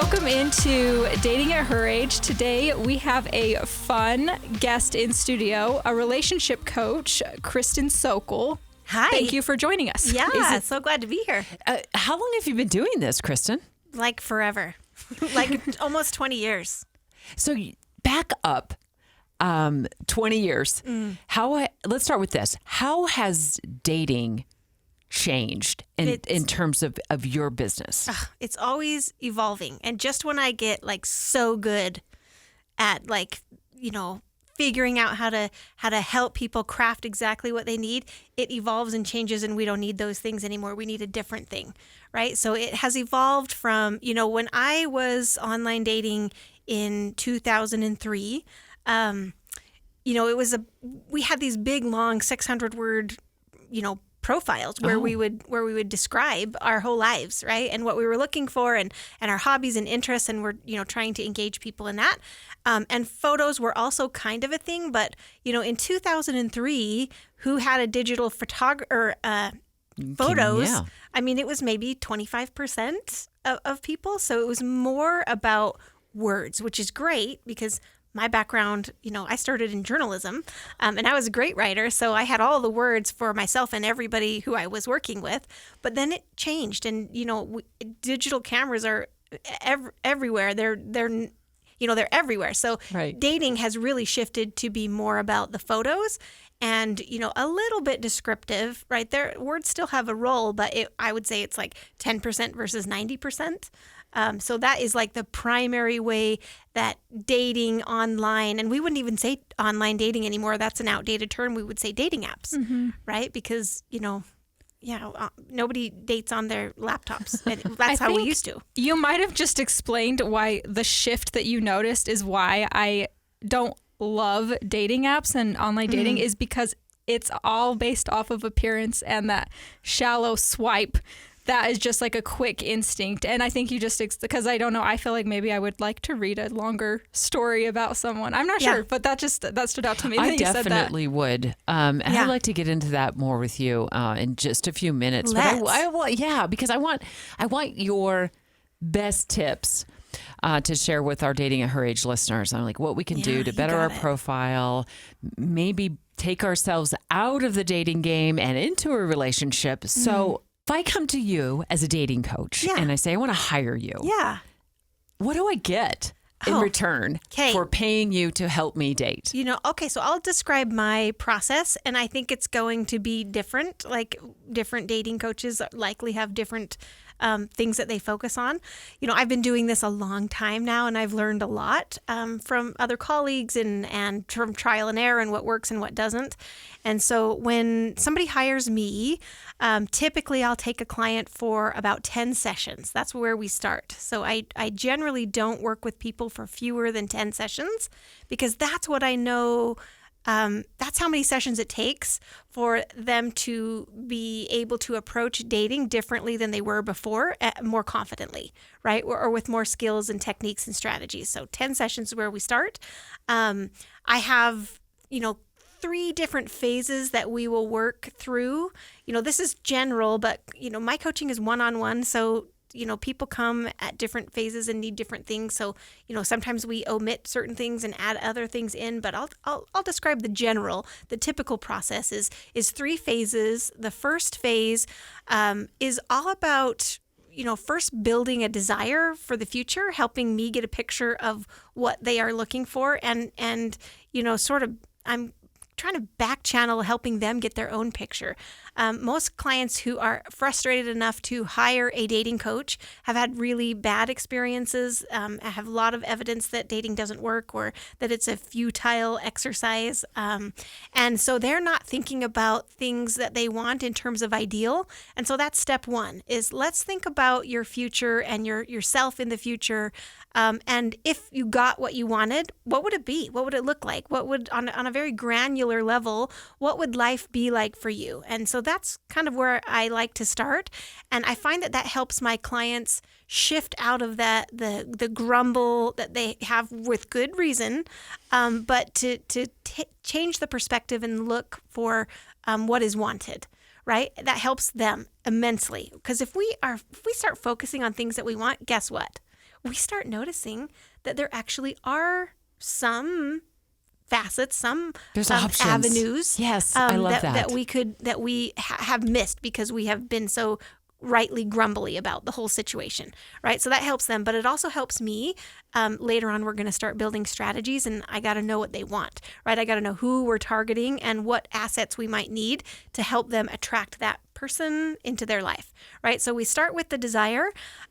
Welcome into Dating at Her Age. Today we have a fun guest in studio, a relationship coach, Kristin Sokol. Hi. Thank you for joining us. Yeah, so glad to be here. How long have you been doing this, Kristin? Like forever. Like almost 20 years. So back up 20 years. Let's start with this. How has dating changed in terms of your business? It's always evolving. And just when I get like so good at figuring out how to help people craft exactly what they need, it evolves and changes, and we don't need those things anymore. We need a different thing, right? So it has evolved from, when I was online dating in 2003, we had these big, long 600-word, profiles where we would describe our whole lives, right? And what we were looking for and our hobbies and interests, and we're, trying to engage people in that. And photos were also kind of a thing, but, in 2003, who had a digital photos? Yeah. I mean, it was maybe 25% of people. So it was more about words, which is great because my background, I started in journalism, and I was a great writer, so I had all the words for myself and everybody who I was working with. But then it changed, and digital cameras are everywhere. They're everywhere. So Right. Dating has really shifted to be more about the photos and, a little bit descriptive, right? Their words still have a role, but I would say it's like 10% versus 90%. So that is like the primary way that dating online, and we wouldn't even say online dating anymore. That's an outdated term. We would say dating apps, right? Because, nobody dates on their laptops. That's how we used to. You might have just explained why the shift that you noticed is why I don't love dating apps and online dating is because it's all based off of appearance and that shallow swipe. That is just like a quick instinct. And I think you just, because I don't know, I feel like maybe I would like to read a longer story about someone. I'm not sure, but that stood out to me. I definitely would. And I'd like to get into that more with you in just a few minutes. Let's. But because I want your best tips to share with our Dating at Her Age listeners. I'm like, what we can do to better our profile, maybe take ourselves out of the dating game and into a relationship. So if I come to you as a dating coach and I say, I want to hire you. Yeah. What do I get in return for paying you to help me date? So I'll describe my process, and I think it's going to be different. Like different dating coaches likely have different things that they focus on. I've been doing this a long time now, and I've learned a lot from other colleagues and from trial and error and what works and what doesn't. And so when somebody hires me, typically I'll take a client for about 10 sessions. That's where we start. So I generally don't work with people for fewer than 10 sessions because that's what I know. That's how many sessions it takes for them to be able to approach dating differently than they were before, more confidently, right? Or with more skills and techniques and strategies. So 10 sessions is where we start. I have, 3 different phases that we will work through. This is general, but, my coaching is one-on-one. So people come at different phases and need different things. So, sometimes we omit certain things and add other things in, but I'll describe the typical process is 3 phases. The first phase is all about, first building a desire for the future, helping me get a picture of what they are looking for. And I'm trying to back channel helping them get their own picture. Most clients who are frustrated enough to hire a dating coach have had really bad experiences. I have a lot of evidence that dating doesn't work or that it's a futile exercise. And so they're not thinking about things that they want in terms of ideal. And so that's step 1 is let's think about your future and yourself in the future. And if you got what you wanted, what would it be? What would it look like? What would, on a very granular level, what would life be like for you? And so that's kind of where I like to start. And I find that helps my clients shift out of the grumble that they have with good reason, but to change the perspective and look for what is wanted. Right? That helps them immensely. Because if we start focusing on things that we want, guess what? we start noticing that there actually are some facets, some avenues. Yes, I love that we have missed because we have been so rightly grumbly about the whole situation, right? So that helps them, but it also helps me. Later on, we're going to start building strategies, and I got to know what they want, right? I got to know who we're targeting and what assets we might need to help them attract that person into their life, right? So we start with the desire.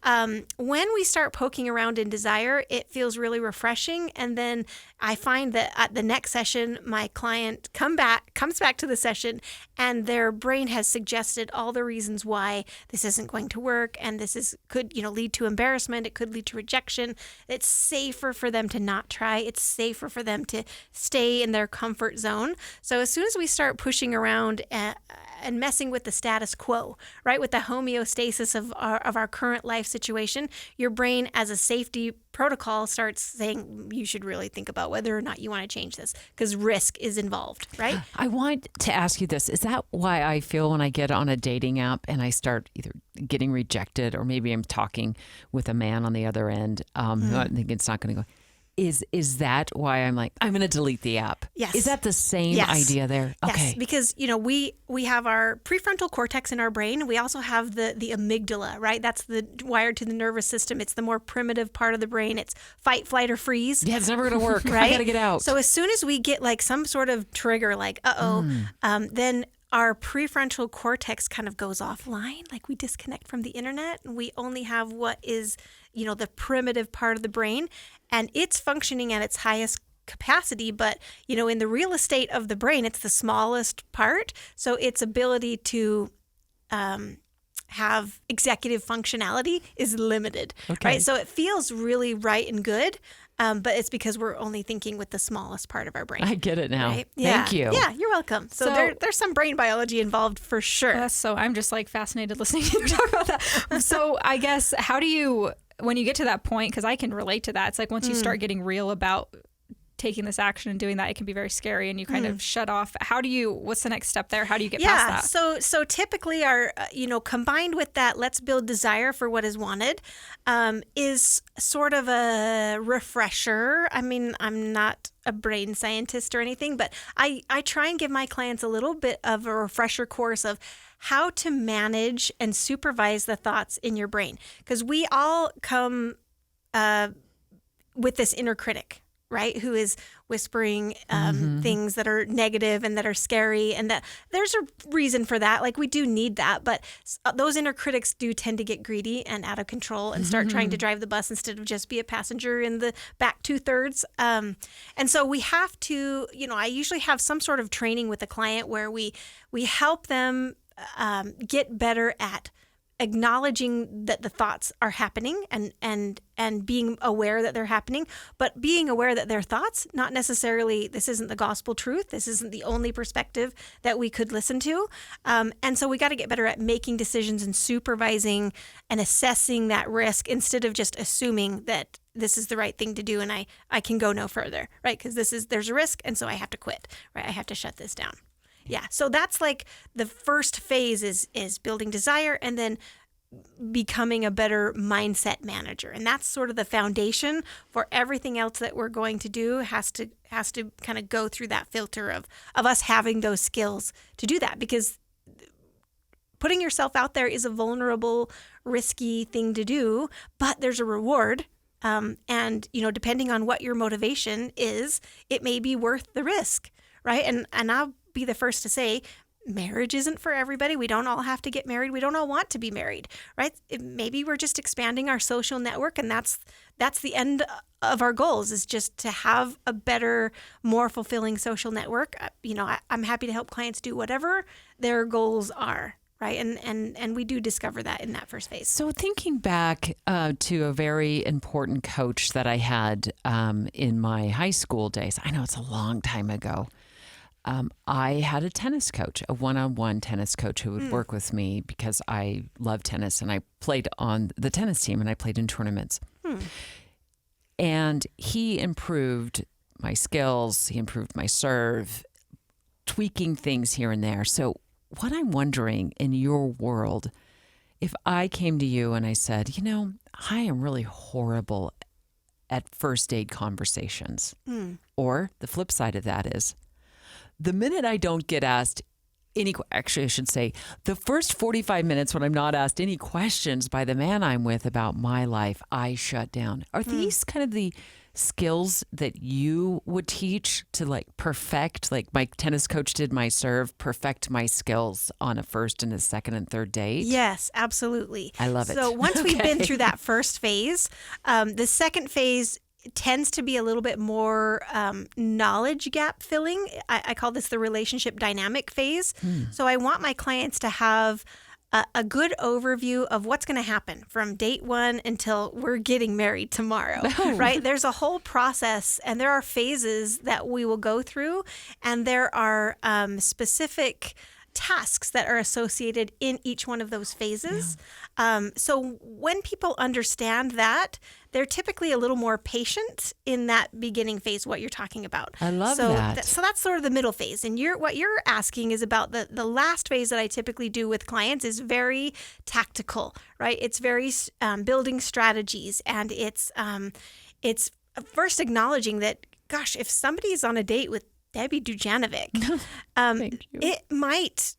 When we start poking around in desire, it feels really refreshing. And then I find that at the next session, my client comes back to the session, and their brain has suggested all the reasons why this isn't going to work, and could lead to embarrassment. It could lead to rejection. It's safer for them to not try. It's safer for them to stay in their comfort zone. So as soon as we start pushing around and messing with the status quo, right, with the homeostasis of our current life situation, your brain, as a safety protocol, starts saying you should really think about whether or not you want to change this, because risk is involved, right? I want to ask you this. Is that why I feel when I get on a dating app and I start either getting rejected, or maybe I'm talking with a man on the other end who I think it's not going to go? Is that why I'm like, I'm going to delete the app? Yes. Is that the same idea there? Okay. Yes, because we have our prefrontal cortex in our brain. We also have the amygdala, right? That's wired to the nervous system. It's the more primitive part of the brain. It's fight, flight, or freeze. Yeah, it's never going to work. Right? I got to get out. So as soon as we get like some sort of trigger, like then our prefrontal cortex kind of goes offline, like we disconnect from the internet, and we only have what is, the primitive part of the brain, and it's functioning at its highest capacity. But, in the real estate of the brain, it's the smallest part. So its ability to have executive functionality is limited, right? So it feels really right and good. But it's because we're only thinking with the smallest part of our brain. I get it now. Right? Thank you. Yeah, you're welcome. So there's some brain biology involved for sure. So I'm just like fascinated listening to you talk about that. So I guess, how do you, when you get to that point, because I can relate to that, it's like once you start getting real about taking this action and doing that, it can be very scary, and you kind of shut off. What's the next step there? How do you get past that? So typically our, combined with that, let's build desire for what is wanted, is sort of a refresher. I mean, I'm not a brain scientist or anything, but I try and give my clients a little bit of a refresher course of how to manage and supervise the thoughts in your brain. Because we all come with this inner critic, right? Who is whispering things that are negative and that are scary, and that there's a reason for that. Like, we do need that, but those inner critics do tend to get greedy and out of control and start trying to drive the bus instead of just be a passenger in the back 2/3. And so we have to, I usually have some sort of training with a client where we help them get better at acknowledging that the thoughts are happening and being aware that they're happening, but being aware that they're thoughts, not necessarily, this isn't the gospel truth. This isn't the only perspective that we could listen to. And so we got to get better at making decisions and supervising and assessing that risk instead of just assuming that this is the right thing to do and I can go no further, right? Because there's a risk, and so I have to quit, right? I have to shut this down. Yeah, so that's like the first phase is building desire, and then becoming a better mindset manager. And that's sort of the foundation for everything else that we're going to do. Has to kind of go through that filter of us having those skills to do that, because putting yourself out there is a vulnerable, risky thing to do, but there's a reward. And depending on what your motivation is, it may be worth the risk, right? And I'll be the first to say, marriage isn't for everybody. We don't all have to get married. We don't all want to be married, right? Maybe we're just expanding our social network, and that's the end of our goals, is just to have a better, more fulfilling social network. I'm happy to help clients do whatever their goals are, right? And we do discover that in that first phase. So thinking back to a very important coach that I had in my high school days, I know it's a long time ago. I had a tennis coach, a one-on-one tennis coach who would work with me because I love tennis, and I played on the tennis team and I played in tournaments. And he improved my skills. He improved my serve, tweaking things here and there. So what I'm wondering in your world if I came to you and I said, I am really horrible at first date conversations, or the flip side of that is the minute I don't get asked actually I should say the first 45 minutes when I'm not asked any questions by the man I'm with about my life, I shut down. Are these kind of the skills that you would teach to like perfect, like my tennis coach did my serve, perfect my skills on a first and a second and third date? Yes, absolutely. I love it. So once we've been through that first phase, the second phase tends to be a little bit more knowledge gap filling. I call this the relationship dynamic phase. So I want my clients to have a good overview of what's going to happen from date one until we're getting married tomorrow, right? There's a whole process and there are phases that we will go through, and there are specific tasks that are associated in each one of those phases. So when people understand that, they're typically a little more patient in that beginning phase, what you're talking about. I love that. So that's sort of the middle phase. And what you're asking is about the last phase that I typically do with clients is very tactical, right? It's very building strategies, and it's first acknowledging that, gosh, if somebody's on a date with Debbie Dujanovic, it might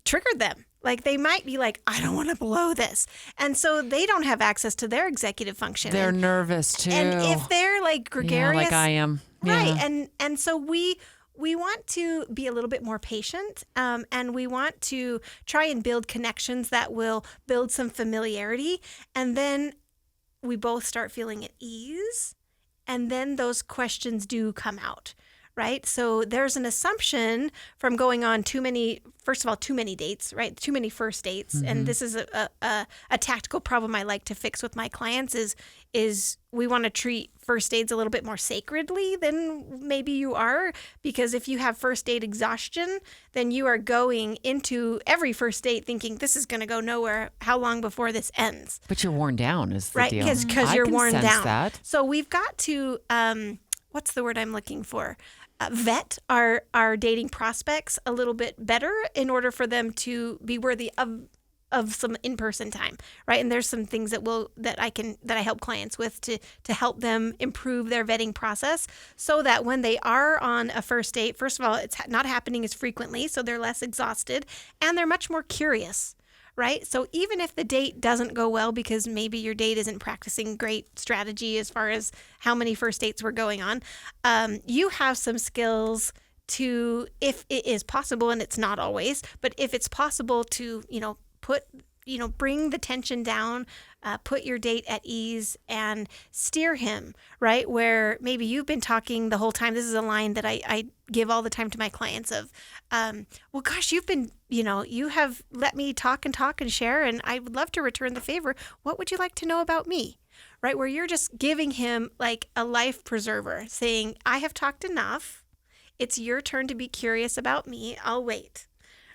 trigger them. Like they might be like, I don't want to blow this. And so they don't have access to their executive function. They're nervous too. And if they're like gregarious. Like I am. Right. And so we want to be a little bit more patient, and we want to try and build connections that will build some familiarity. And then we both start feeling at ease. And then those questions do come out. Right. So there's an assumption from going on too many dates, right? Too many first dates. Mm-hmm. And this is a tactical problem I like to fix with my clients is we want to treat first dates a little bit more sacredly than maybe you are, because if you have first date exhaustion, then you are going into every first date thinking this is going to go nowhere. How long before this ends? But you're worn down is the right? deal. Because you're worn down. That. So we've got to, what's the word I'm looking for? Vet our dating prospects a little bit better in order for them to be worthy of some in-person time, right? And there's some things that I help clients with to help them improve their vetting process, so that when they are on a first date, first of all, it's not happening as frequently, so they're less exhausted and they're much more curious. Right? So even if the date doesn't go well because maybe your date isn't practicing great strategy as far as how many first dates we're going on, you have some skills to, if it is possible, and it's not always, but if it's possible to, bring the tension down, put your date at ease and steer him, right? Where maybe you've been talking the whole time. This is a line that I give all the time to my clients of, well, gosh, you have let me talk and share, and I would love to return the favor. What would you like to know about me? Right? Where you're just giving him like a life preserver, saying, I have talked enough. It's your turn to be curious about me. I'll wait.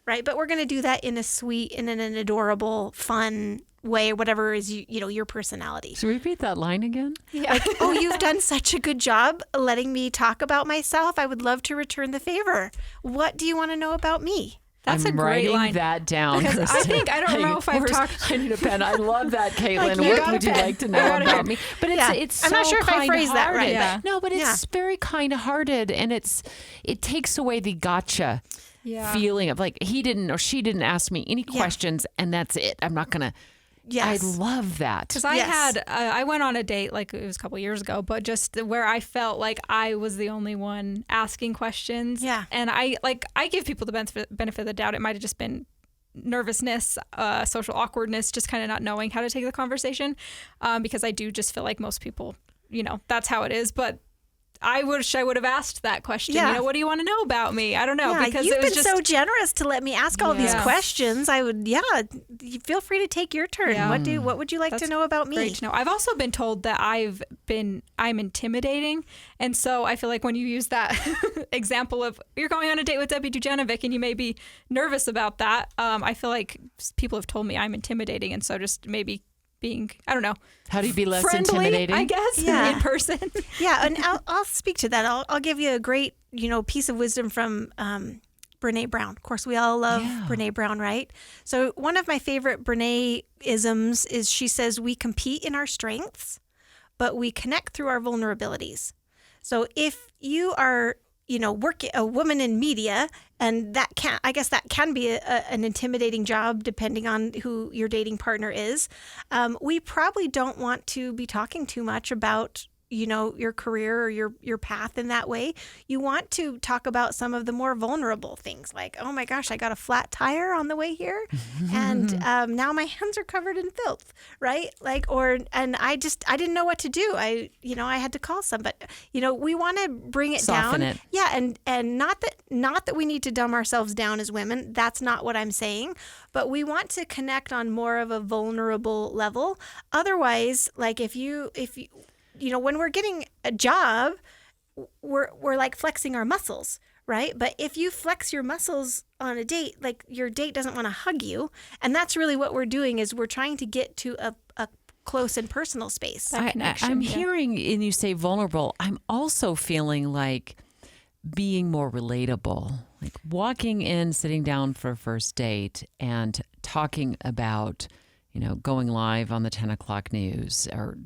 Right? But we're going to do that in a sweet and in an adorable, fun way, or whatever is your personality. So repeat that line again. Yeah. Like, oh, you've done such a good job letting me talk about myself. I would love to return the favor. What do you want to know about me? That's I'm a great line. writing that down. Because I don't know if I've talked. I need a pen. I love that, Caitlyn. What would you like to know about me? But it's I'm not sure if I phrased that right. Yeah. No, but it's very kind-hearted, and it takes away the gotcha feeling of like he didn't or she didn't ask me any questions, and that's it. I'm not gonna. Yes. I love that. Because I went on a date, like it was a couple years ago, but just where I felt like I was the only one asking questions. Yeah. And I give people the benefit of the doubt. It might have just been nervousness, social awkwardness, just kind of not knowing how to take the conversation. Because I do just feel like most people, that's how it is. But I wish I would have asked that question. Yeah. What do you want to know about me? I don't know. Yeah, because you've it was been so generous to let me ask all these questions. I would, feel free to take your turn. Yeah. What would you like to know about me? Great to know. I've also been told that I'm intimidating. And so I feel like when you use that example of you're going on a date with Debbie Dujanovic and you may be nervous about that, I feel like people have told me I'm intimidating. And so just maybe being, I don't know. How do you be less friendly, intimidating? I guess, in person. Yeah, and I'll speak to that. I'll give you a great, piece of wisdom from Brene Brown. Of course, we all love Brene Brown, right? So one of my favorite Brene-isms is she says, we compete in our strengths, but we connect through our vulnerabilities. So if you are, a woman in media, and I guess that can be an intimidating job depending on who your dating partner is. We probably don't want to be talking too much about your career or your path in that way. You want to talk about some of the more vulnerable things, like, oh my gosh, I got a flat tire on the way here, and now my hands are covered in filth, right? And I didn't know what to do. I had to call somebody. We want to bring it Soften down. it. Yeah, and not that we need to dumb ourselves down as women. That's not what I'm saying. But we want to connect on more of a vulnerable level. Otherwise, like if you when we're getting a job, we're like flexing our muscles, right? But if you flex your muscles on a date, like your date doesn't want to hug you. And that's really what we're doing, is we're trying to get to a close and personal space. I'm hearing, and you say vulnerable, I'm also feeling like being more relatable, like walking in, sitting down for a first date and talking about going live on the 10 o'clock news, or,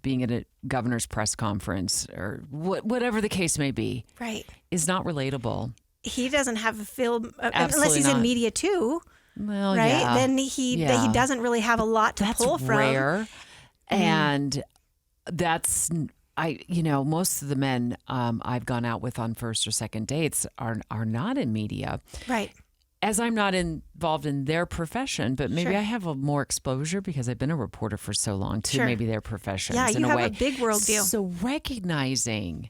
being at a governor's press conference, or whatever the case may be, right, is not relatable. He doesn't have a film, Absolutely unless he's not. in media too, well, right? yeah. Then he doesn't really have a lot to pull from. That's rare. And that's, most of the men I've gone out with on first or second dates are not in media. Right. As I'm not involved in their profession, but maybe Sure. I have more exposure because I've been a reporter for so long to Sure. maybe their professions. Yeah, in you a have way. a big worldview. So recognizing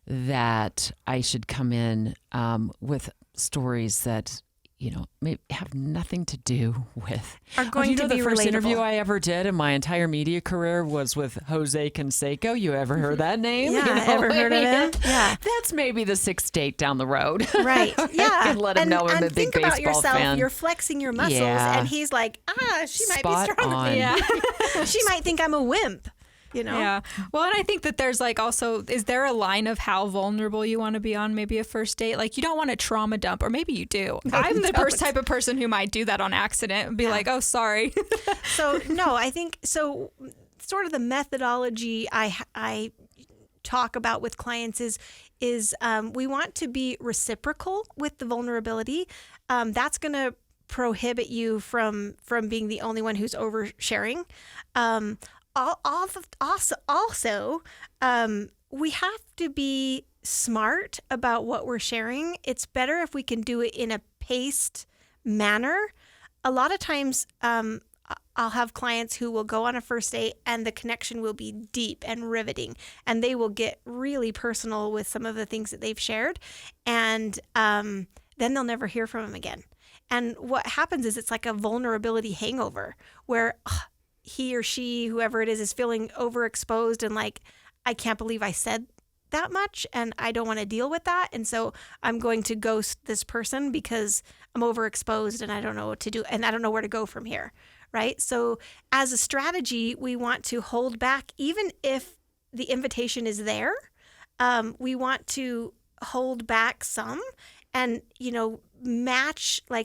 that I should come in with stories that may have nothing to do with. Are going to the be first relatable. interview I ever did in my entire media career was with Jose Canseco. You ever heard that name? Yeah, ever heard of him? Yeah. That's maybe the sixth date down the road. Right. Yeah. I can let him know I'm a big think about baseball yourself. fan. You're flexing your muscles, Yeah. and he's like, she might Spot be stronger on. than me. Yeah. She might think I'm a wimp. Yeah. Well, and I think that there's is there a line of how vulnerable you want to be on maybe a first date? Like, you don't want to trauma dump, or maybe you do. I'm the first type of person who might do that on accident and be like, oh, sorry. So, no, I think so. Sort of the methodology I talk about with clients is we want to be reciprocal with the vulnerability. That's going to prohibit you from being the only one who's oversharing. Also, we have to be smart about what we're sharing. It's better if we can do it in a paced manner. A lot of times, I'll have clients who will go on a first date and the connection will be deep and riveting, and they will get really personal with some of the things that they've shared, and then they'll never hear from them again. And what happens is it's like a vulnerability hangover where he or she, whoever it is feeling overexposed and like, I can't believe I said that much and I don't want to deal with that. And so I'm going to ghost this person because I'm overexposed and I don't know what to do and I don't know where to go from here. Right. So as a strategy, we want to hold back, even if the invitation is there. We want to hold back some and,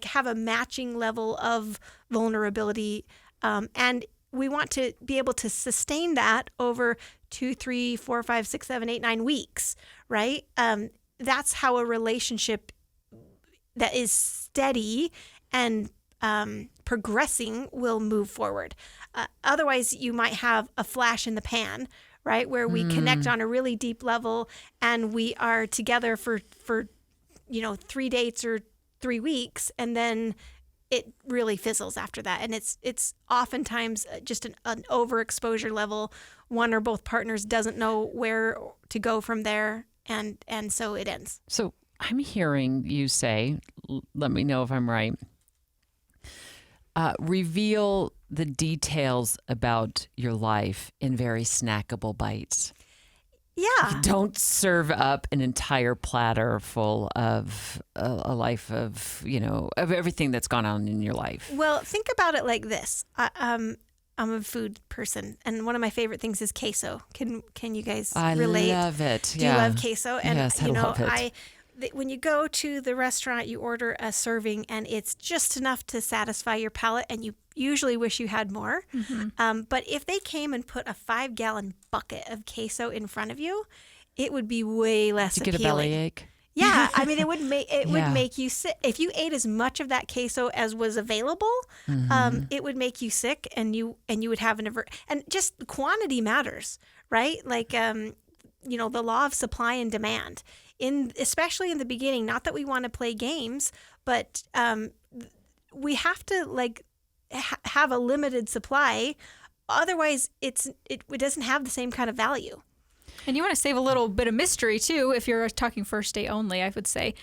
have a matching level of vulnerability. And we want to be able to sustain that over 2, 3, 4, 5, 6, 7, 8, 9 weeks, right? That's how a relationship that is steady and progressing will move forward. Otherwise, you might have a flash in the pan, right? Where we connect on a really deep level and we are together for 3 dates or 3 weeks, and then it really fizzles after that. And it's oftentimes just an overexposure level. One or both partners doesn't know where to go from there. And so it ends. So I'm hearing you say, let me know if I'm right, reveal the details about your life in very snackable bites. Yeah. Don't serve up an entire platter full of a life of, of everything that's gone on in your life. Well, think about it like this. I'm a food person, and one of my favorite things is queso. Can you guys relate? I love it. Do you love queso? And yes, I love it. when you go to the restaurant, you order a serving and it's just enough to satisfy your palate, and you usually wish you had more. But if they came and put a 5-gallon bucket of queso in front of you, it would be way less appealing. You get a bellyache. Yeah, I mean, it would make you sick if you ate as much of that queso as was available. It would make you sick, and you would have and just the quantity matters, right? Like the law of supply and demand. Especially in the beginning, not that we want to play games, but we have to have a limited supply. Otherwise, it doesn't have the same kind of value. And you want to save a little bit of mystery too. If you're talking first date only, I would say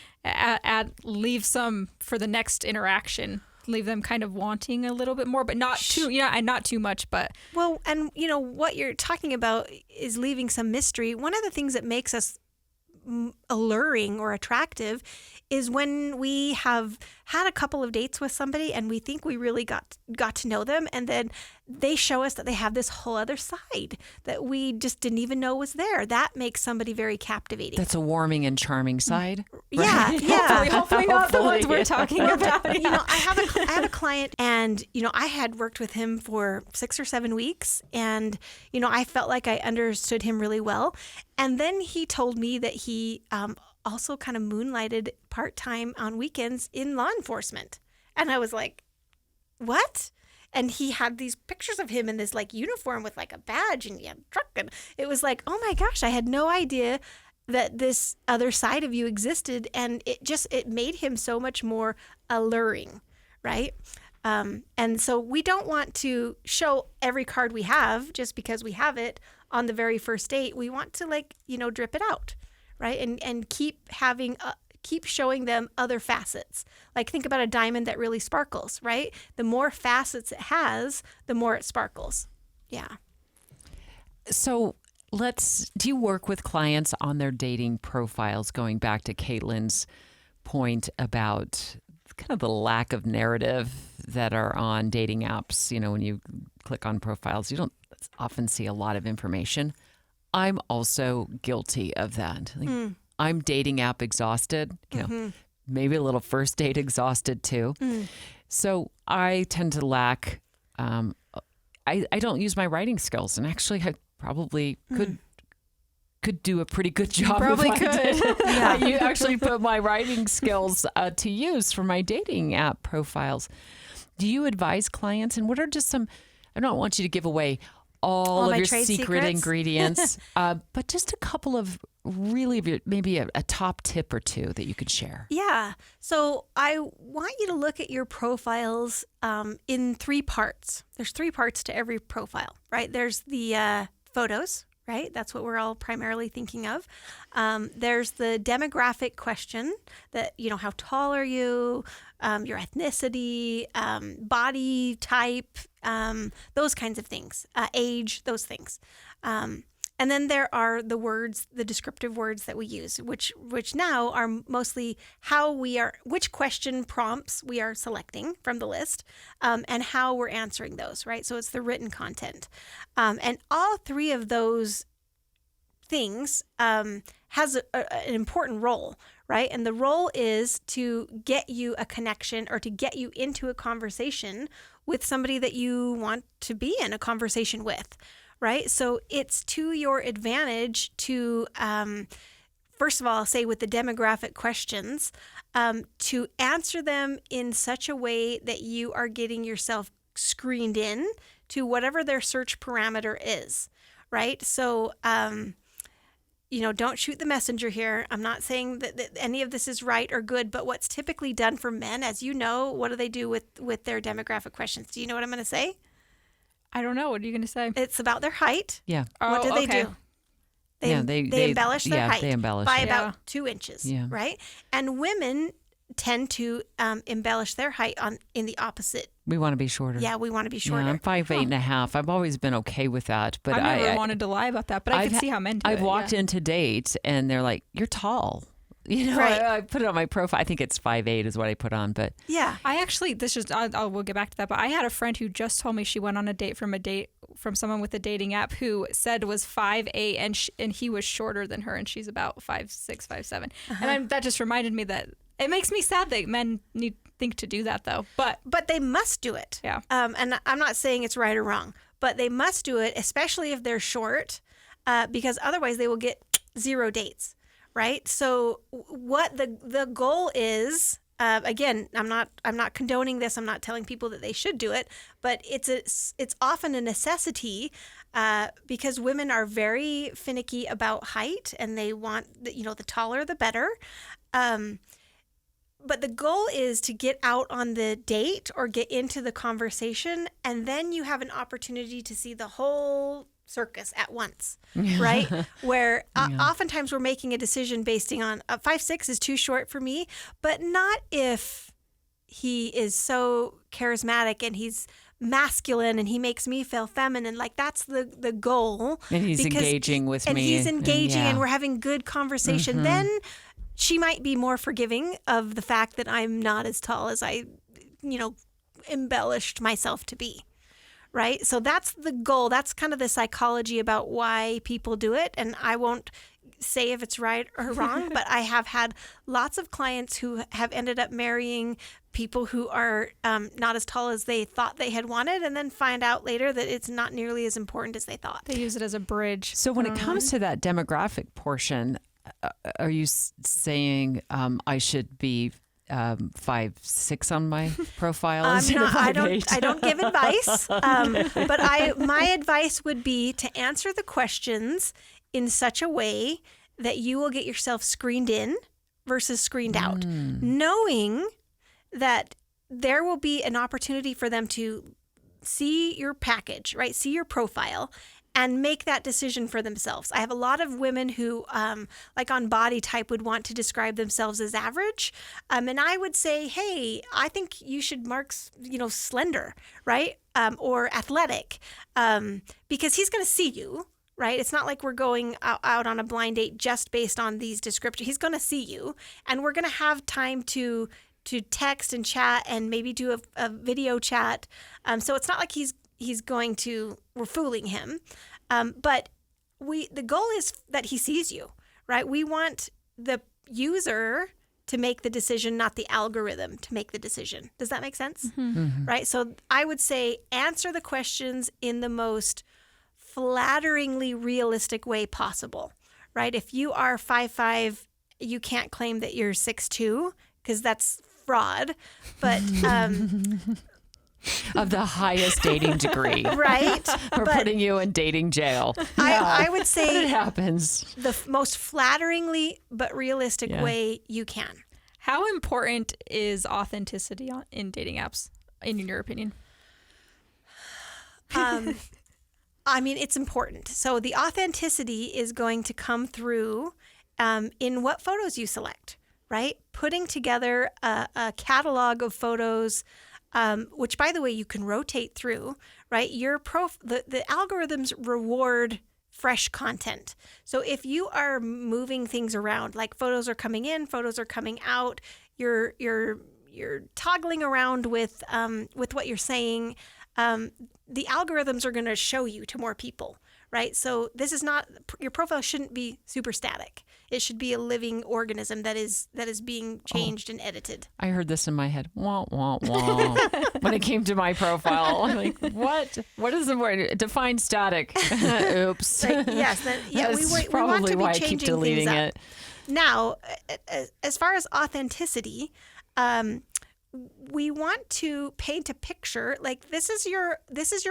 leave some for the next interaction. Leave them kind of wanting a little bit more, but not too, and not too much. But and what you're talking about is leaving some mystery. One of the things that makes us alluring or attractive is when we have had a couple of dates with somebody and we think we really got to know them, and then they show us that they have this whole other side that we just didn't even know was there. That makes somebody very captivating. That's a warming and charming side. Yeah, right? yeah. Hopefully not the ones we're talking about. I have a client, and I had worked with him for 6 or 7 weeks, and I felt like I understood him really well. And then he told me that he also kind of moonlighted part-time on weekends in law enforcement. And I was like, what? And he had these pictures of him in this uniform with a badge and a truck. And it was like, oh my gosh, I had no idea that this other side of you existed. And it made him so much more alluring, right? And so we don't want to show every card we have just because we have it on the very first date. We want to drip it out, right? And keep showing them other facets. Think about a diamond that really sparkles, right? The more facets it has, the more it sparkles. Yeah. So do you work with clients on their dating profiles, going back to Caitlyn's point about kind of the lack of narrative that are on dating apps? When you click on profiles, you don't often see a lot of information. I'm also guilty of that. I'm dating app exhausted, maybe a little first date exhausted too. So I tend to lack, I don't use my writing skills, and actually I probably could do a pretty good job. Probably could. Yeah. You actually put my writing skills to use for my dating app profiles. Do you advise clients, and what are just some, I don't want you to give away all of your secret ingredients, but just a couple of maybe a top tip or two that you could share. Yeah. So I want you to look at your profiles in 3 parts. There's 3 parts to every profile, right? There's the photos, right? That's what we're all primarily thinking of. There's the demographic question that, how tall are you, your ethnicity, body type, those kinds of things, age, those things. And then there are the words, the descriptive words that we use, which now are mostly which question prompts we are selecting from the list, and how we're answering those, right? So it's the written content. And all 3 of those things has an important role, right? And the role is to get you a connection or to get you into a conversation with somebody that you want to be in a conversation with, right? So it's to your advantage to, first of all, I'll say with the demographic questions, to answer them in such a way that you are getting yourself screened in to whatever their search parameter is, right? So, don't shoot the messenger here. I'm not saying that any of this is right or good, but what's typically done for men, as you know, what do they do with their demographic questions? Do you know what I'm going to say? I don't know. What are you going to say? It's about their height. Yeah. What do they do? They embellish their height by about 2 inches, right? And women tend to embellish their height in the opposite. We want to be shorter. Yeah, we want to be shorter. Yeah, I'm 5'8.5". I've always been okay with that, but I never wanted to lie about that. But I could see how men do it. I've walked into dates and they're like, "You're tall." Right. I put it on my profile. I think it's 5'8" is what I put on, but yeah, I actually we'll get back to that. But I had a friend who just told me she went on a date from a date from someone with a dating app who said was 5'8", and he was shorter than her, and she's about 5'6", 5'7". And that just reminded me that it makes me sad that men think to do that, though. But they must do it. Yeah. And I'm not saying it's right or wrong, but they must do it, especially if they're short, because otherwise they will get 0 dates, right? So what the goal is. Again, I'm not condoning this. I'm not telling people that they should do it, but it's often a necessity because women are very finicky about height, and they want the taller the better. But the goal is to get out on the date or get into the conversation, and then you have an opportunity to see the whole circus at once, right? Where oftentimes we're making a decision based on 5'6" is too short for me, but not if he is so charismatic and he's masculine and he makes me feel feminine. Like, that's the goal. And he's engaging with me. And he's engaging and we're having good conversation. Then she might be more forgiving of the fact that I'm not as tall as I, embellished myself to be. Right? So that's the goal. That's kind of the psychology about why people do it. And I won't say if it's right or wrong, but I have had lots of clients who have ended up marrying people who are not as tall as they thought they had wanted, and then find out later that it's not nearly as important as they thought. They use it as a bridge. So when it comes to that demographic portion, are you saying I should be 5'6" on my profile? I don't give advice, but my advice would be to answer the questions in such a way that you will get yourself screened in versus screened out, knowing that there will be an opportunity for them to see your package, right? See your profile, and make that decision for themselves. I have a lot of women who, like on body type, would want to describe themselves as average. And I would say, hey, I think you should mark, slender, right? Or athletic, because he's going to see you, right? It's not like we're going out on a blind date just based on these descriptions. He's going to see you, and we're going to have time to text and chat and maybe do a video chat. So it's not like we're fooling him. But the goal is that he sees you, right? We want the user to make the decision, not the algorithm to make the decision. Does that make sense? Right? So I would say answer the questions in the most flatteringly realistic way possible, right? If you are 5'5", you can't claim that you're 6'2", because that's fraud. But of the highest dating degree. Right. We're putting you in dating jail. I would say it happens. The most flatteringly but realistic way you can. How important is authenticity in dating apps, in your opinion? It's important. So the authenticity is going to come through in what photos you select, right? Putting together a catalog of photos, which, by the way, you can rotate through, right? The algorithms reward fresh content. So if you are moving things around, like photos are coming in, photos are coming out, you're toggling around with what you're saying, the algorithms are going to show you to more people, right? So this is not, your profile shouldn't be super static. It should be a living organism that is being changed and edited. I heard this in my head. Wah, wah, wah. When it came to my profile, I'm like, what? What is the word? Define static. Oops. Right, yes. That's we want to be why I changing keep deleting things up. it. Now, as far as authenticity, we want to paint a picture, like this is your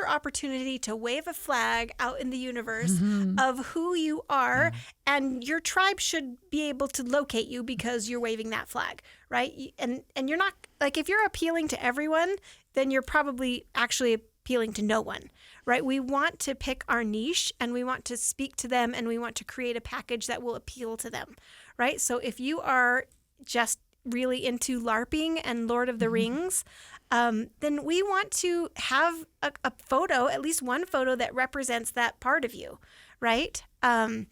opportunity to wave a flag out in the universe of who you are, and your tribe should be able to locate you because you're waving that flag, right? And you're not, like, if you're appealing to everyone, then you're probably actually appealing to no one, right? We want to pick our niche, and we want to speak to them, and we want to create a package that will appeal to them, right? So if you are just really into LARPing and Lord of the Rings, then we want to have a photo, at least one photo that represents that part of you, right? So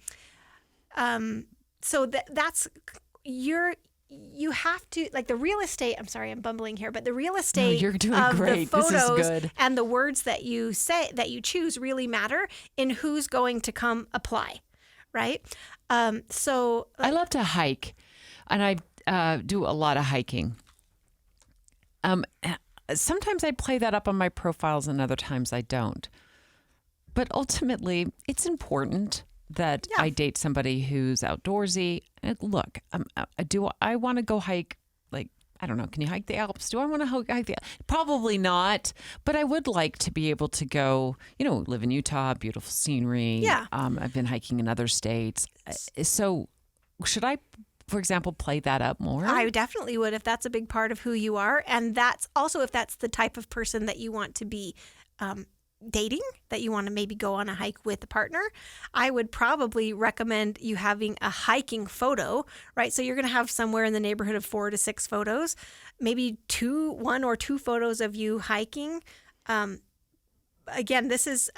that's you have to, like, the real estate, I'm sorry, I'm bumbling here, but the real estate you're doing of great. the This is photos good. and the words that you say, that you choose, really matter in who's going to come apply, right? So I love to hike, and I do a lot of hiking. Sometimes I play that up on my profiles, and other times I don't. But ultimately, it's important that I date somebody who's outdoorsy. And look, do I want to go hike? Like, I don't know. Can you hike the Alps? Do I want to hike the Alps? Probably not. But I would like to be able to go, live in Utah, beautiful scenery. Yeah. I've been hiking in other states. So should I, for example, play that up more? I definitely would, if that's a big part of who you are. And that's also if that's the type of person that you want to be dating, that you want to maybe go on a hike with a partner. I would probably recommend you having a hiking photo, right? So you're going to have somewhere in the neighborhood of 4 to 6 photos, maybe 1 or 2 photos of you hiking. Again, this is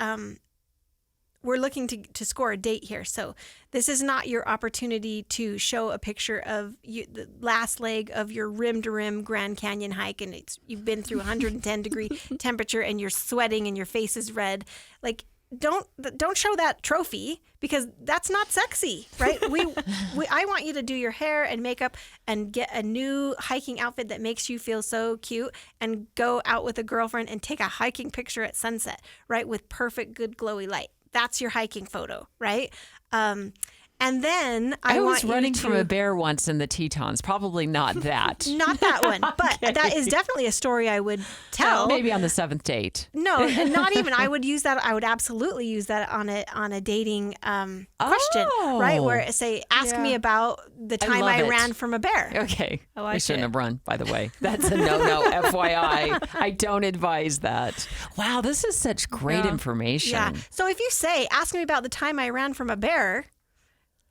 we're looking to score a date here. So this is not your opportunity to show a picture of the last leg of your rim-to-rim Grand Canyon hike, and you've been through 110 degree temperature and you're sweating and your face is red. Like, don't show that trophy, because that's not sexy, right? I want you to do your hair and makeup and get a new hiking outfit that makes you feel so cute, and go out with a girlfriend and take a hiking picture at sunset, right? With perfect, good, glowy light. That's your hiking photo, right? And then I was want running you to, from a bear once in the Tetons. Probably not that. Not that one, but that is definitely a story I would tell. Maybe on the 7th date. No, not even. I would use that. I would absolutely use that on a dating question, right? Where ask me about the time I ran from a bear. Okay, I shouldn't have run. By the way, that's a no. FYI, I don't advise that. Wow, this is such great information. Yeah. So if you say, "Ask me about the time I ran from a bear,"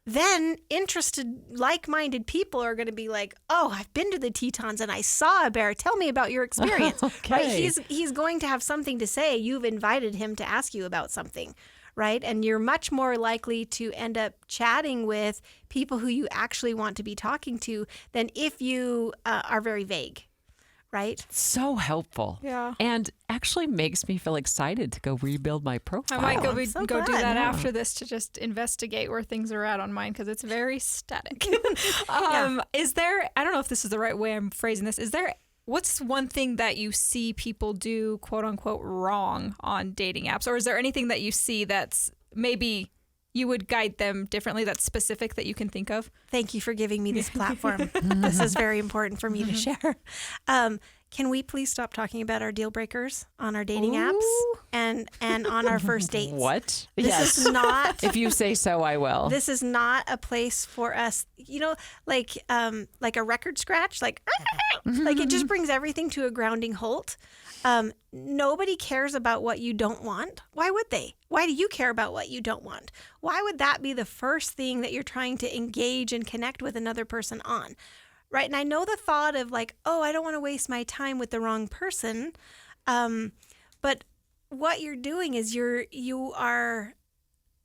then interested, like-minded people are going to be like, "Oh, I've been to the Tetons and I saw a bear. Tell me about your experience." Okay. Right? He's going to have something to say. You've invited him to ask you about something, right? And you're much more likely to end up chatting with people who you actually want to be talking to than if you are very vague. Right? So helpful. Yeah. And actually makes me feel excited to go rebuild my profile. I might go so do glad. that after this, to just investigate where things are at on mine, because it's very static. Is there, I don't know if this is the right way I'm phrasing this, what's one thing that you see people do, quote unquote, wrong on dating apps? Or is there anything that you see that's maybe you would guide them differently, that's specific, that you can think of? Thank you for giving me this platform. This is very important for me to share. Can we please stop talking about our deal breakers on our dating apps and on our first dates? What? This is not. If you say so, I will. This is not a place for us. Like a record scratch, like it just brings everything to a grounding halt. Nobody cares about what you don't want. Why would they? Why do you care about what you don't want? Why would that be the first thing that you're trying to engage and connect with another person on? Right? And I know the thought of like, oh, I don't want to waste my time with the wrong person. But what you're doing is you are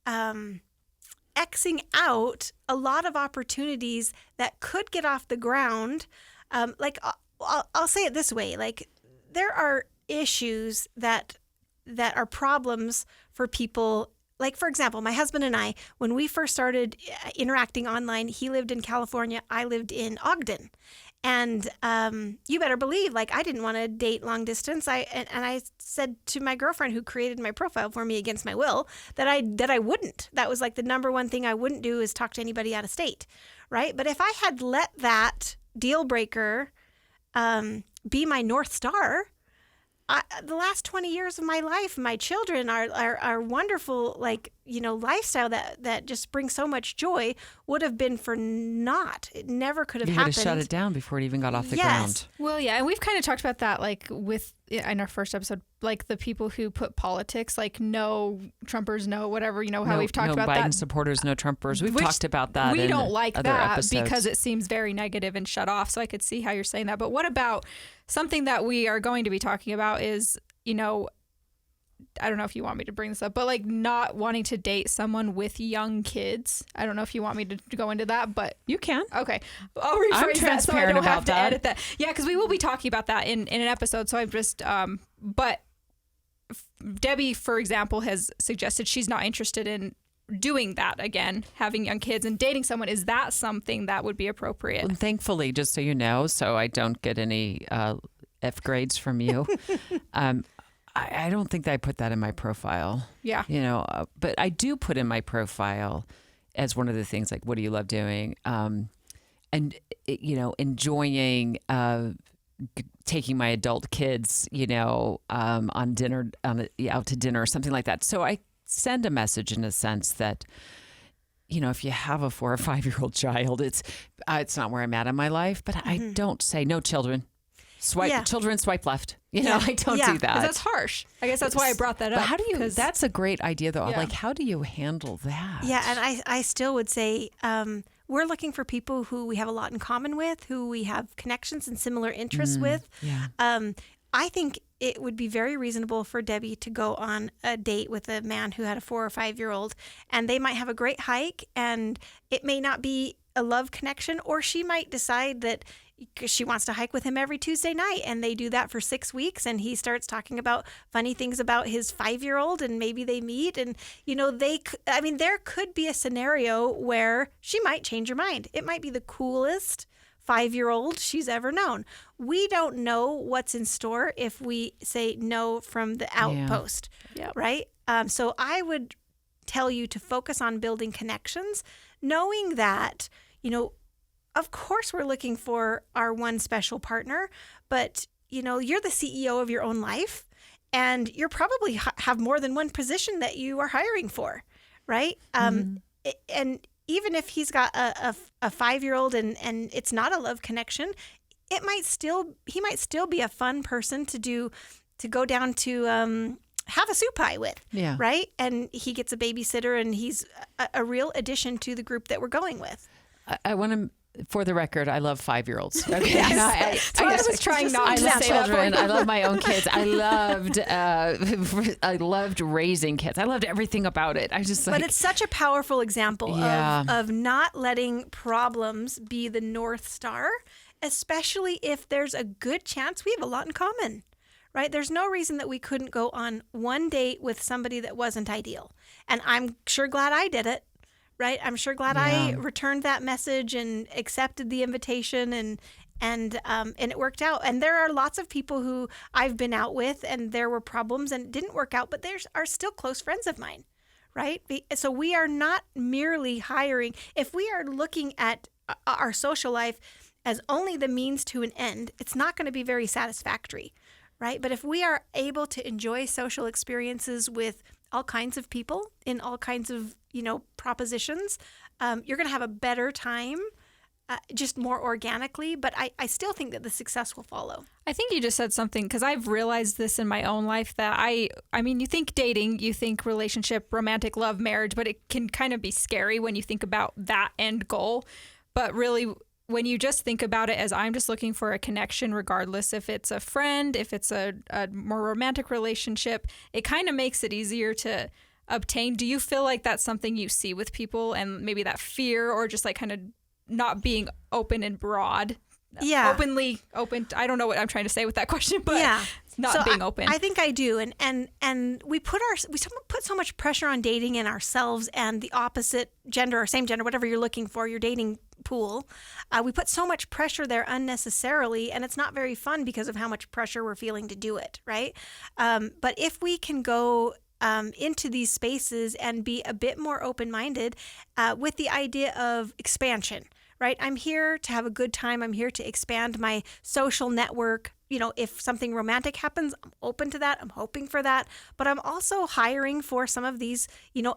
Xing out a lot of opportunities that could get off the ground. I'll say it this way, like, there are issues that are problems for people. Like, for example, my husband and I, when we first started interacting online, he lived in California, I lived in Ogden. And you better believe, like, I didn't want to date long distance. I said to my girlfriend, who created my profile for me against my will, that I wouldn't. That was like the number one thing I wouldn't do, is talk to anybody out of state, right? But if I had let that deal breaker be my North Star, the last 20 years of my life, my children, our wonderful, lifestyle that just brings so much joy, would have been for naught. It never could have happened. You would have shut it down before it even got off the ground. Well, yeah, and we've kind of talked about that, like, in our first episode, like the people who put politics, like no Trumpers, no whatever, how we've talked about Biden that. Supporters, no Trumpers. We've talked about that. We don't like that episodes. because it seems very negative and shut off. So I could see how you're saying that. But what about something that we are going to be talking about is, I don't know if you want me to bring this up, but like not wanting to date someone with young kids. I don't know if you want me to go into that, but you can. Okay. I'll rephrase that so I don't have to edit that. Yeah, because we will be talking about that in an episode. So I've just, but Debbie, for example, has suggested she's not interested in doing that again, having young kids and dating someone. Is that something that would be appropriate? Well, thankfully, just so you know, so I don't get any F grades from you. I don't think that I put that in my profile. Yeah. But I do put in my profile as one of the things, like, what do you love doing? Enjoying taking my adult kids, on dinner, out to dinner or something like that. So I send a message in a sense that, if you have a 4 or 5 year old child, it's not where I'm at in my life, but I don't say no children. Children swipe left. I don't do that. That's harsh. I guess that's why I brought that up. But how do you? That's a great idea, though. Yeah. Like, how do you handle that? Yeah, and I still would say we're looking for people who we have a lot in common with, who we have connections and similar interests with. Yeah. I think it would be very reasonable for Debbie to go on a date with a man who had a 4 or 5 year old, and they might have a great hike, and it may not be a love connection, or she might decide that she wants to hike with him every Tuesday night, and they do that for 6 weeks, and he starts talking about funny things about his 5 year old, and maybe they meet, and there could be a scenario where she might change her mind. It might be the coolest 5 year old she's ever known. We don't know what's in store if we say no from the outpost, right? So I would tell you to focus on building connections, knowing that, of course we're looking for our one special partner, but you're the CEO of your own life, and you're probably have more than one position that you are hiring for, right? And even if he's got a 5 year old and it's not a love connection, he might still be a fun person to go down to have a soup pie with, right? And he gets a babysitter, and he's a real addition to the group that we're going with. I want to. For the record, I love 5 year olds. Okay. Yes. I was trying not to say children. I love my own kids. I loved raising kids. I loved everything about it. But it's such a powerful example of not letting problems be the North Star, especially if there's a good chance we have a lot in common, right? There's no reason that we couldn't go on one date with somebody that wasn't ideal. And I'm sure glad I did it. Right. I'm sure glad I returned that message and accepted the invitation, and it worked out. And there are lots of people who I've been out with, and there were problems and it didn't work out, but there are still close friends of mine. Right. So we are not merely hiring. If we are looking at our social life as only the means to an end, it's not going to be very satisfactory. Right. But if we are able to enjoy social experiences with all kinds of people in all kinds of, propositions, you're going to have a better time, just more organically. But I still think that the success will follow. I think you just said something, because I've realized this in my own life, that I mean, you think dating, you think relationship, romantic love, marriage, but it can kind of be scary when you think about that end goal. But really, when you just think about it as I'm just looking for a connection, regardless if it's a friend, if it's a more romantic relationship, it kind of makes it easier to obtain. Do you feel like that's something you see with people, and maybe that fear, or just like kind of not being open and broad? Openly open. I don't know what I'm trying to say with that question, but not being open. I think I do. And we put so much pressure on dating and ourselves and the opposite gender or same gender, whatever you're looking for, your dating pool. We put so much pressure there unnecessarily, and it's not very fun because of how much pressure we're feeling to do it, right? But if we can go into these spaces and be a bit more open-minded with the idea of expansion, right? I'm here to have a good time. I'm here to expand my social network. If something romantic happens, I'm open to that. I'm hoping for that. But I'm also hiring for some of these,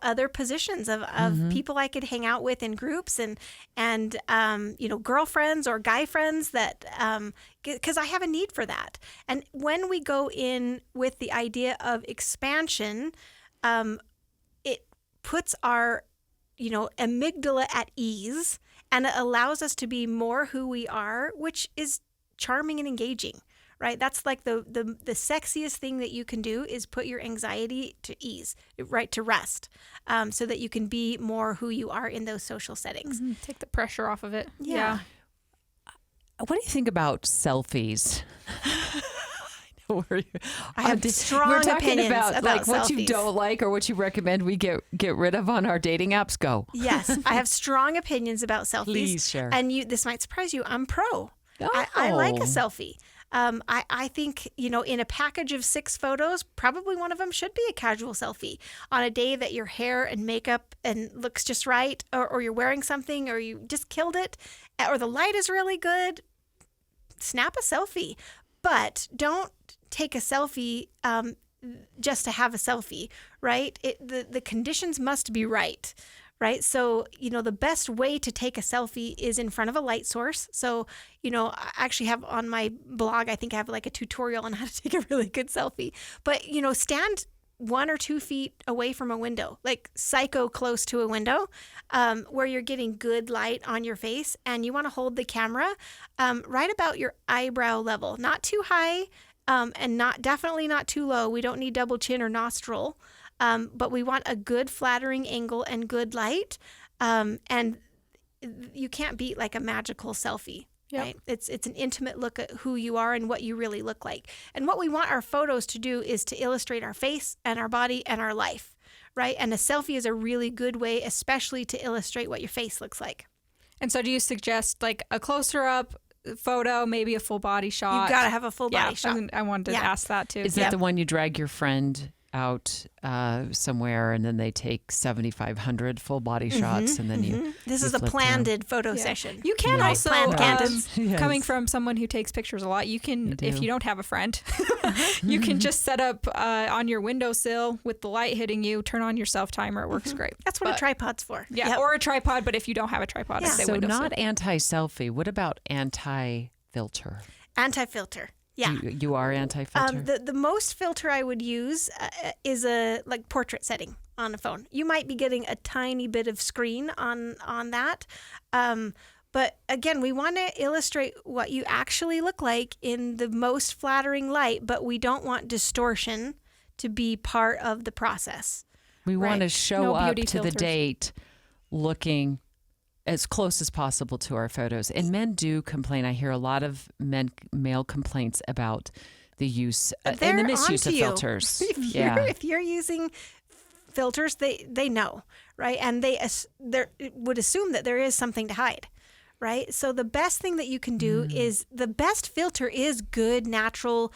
other positions of people I could hang out with in groups and girlfriends or guy friends that, because I have a need for that. And when we go in with the idea of expansion, it puts our, amygdala at ease, and it allows us to be more who we are, which is charming and engaging. right? That's like the sexiest thing that you can do is put your anxiety to ease, right, to rest, so that you can be more who you are in those social settings. Take the pressure off of it. Yeah. What do you think about selfies? I have strong opinions about like what selfies. you don't like or what you recommend we get rid of on our dating apps. Go. Yes, I have strong opinions about selfies. Please share. And this might surprise you. I'm pro. Oh. I like a selfie. I think, in a package of 6 photos, probably one of them should be a casual selfie. On a day that your hair and makeup and looks just right, or you're wearing something, or you just killed it, or the light is really good, snap a selfie. But don't take a selfie just to have a selfie, right? The conditions must be right. Right. So, the best way to take a selfie is in front of a light source. So, I actually have on my blog, I think I have like a tutorial on how to take a really good selfie. But, stand 1 or 2 feet away from a window, like psycho close to a window, where you're getting good light on your face. And you want to hold the camera right about your eyebrow level, not too high and definitely not too low. We don't need double chin or nostril. But we want a good flattering angle and good light. And you can't beat like a magical selfie, right? It's an intimate look at who you are and what you really look like. And what we want our photos to do is to illustrate our face and our body and our life, right? And a selfie is a really good way, especially to illustrate what your face looks like. And so do you suggest like a closer up photo, maybe a full body shot? You've got to have a full body shot. I wanted to ask that too. Is that the one you drag your friend out somewhere and then they take 7,500 full body shots and then you this is a planned photo session. You can also Yes. coming from someone who takes pictures a lot, you can if you don't have a friend you can just set up on your windowsill with the light hitting you, turn on your self timer. It works great. That's what a tripod's for. Or a tripod, but if you don't have a tripod, I'd say so windowsill. not anti-selfie. What about anti-filter? Anti-filter. Yeah. You are anti-filter? The most filter I would use is a portrait setting on a phone. You might be getting a tiny bit of screen on that. But again, we want to illustrate what you actually look like in the most flattering light, but we don't want distortion to be part of the process. We want to show up to filters. the date looking as close as possible to our photos. And men do complain. I hear a lot of male complaints about the use and the misuse of filters. If you're using filters, they know, right? And they would assume that there is something to hide, right? So the best thing that you can do is the best filter is good, natural,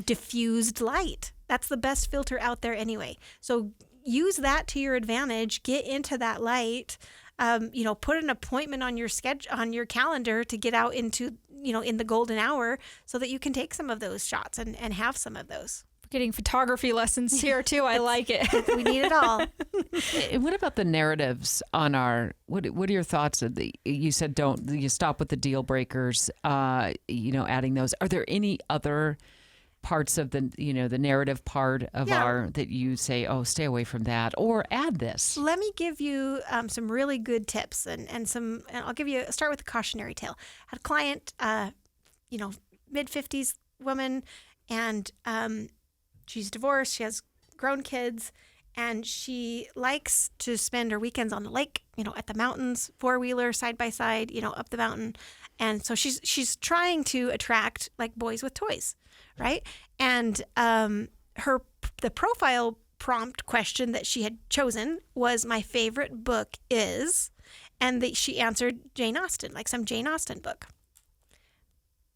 diffused light. That's the best filter out there anyway. So use that to your advantage. Get into that light. Put an appointment on your on your calendar to get out into, in the golden hour so that you can take some of those shots and have some of those. Getting photography lessons here too. I like it. We need it all. And what about the narratives on what are your thoughts? You said you stop with the deal breakers, adding those. Are there any other parts of the narrative part of that you say, oh, stay away from that, or add this? Let me give you some really good tips and I'll start with the cautionary tale. I had a client, mid-50s woman, and she's divorced. She has grown kids, and she likes to spend her weekends on the lake, at the mountains, 4-wheeler, side by side, up the mountain. And so she's trying to attract like boys with toys, right? And the profile prompt question that she had chosen was, my favorite book is, and she answered Jane Austen, like some Jane Austen book.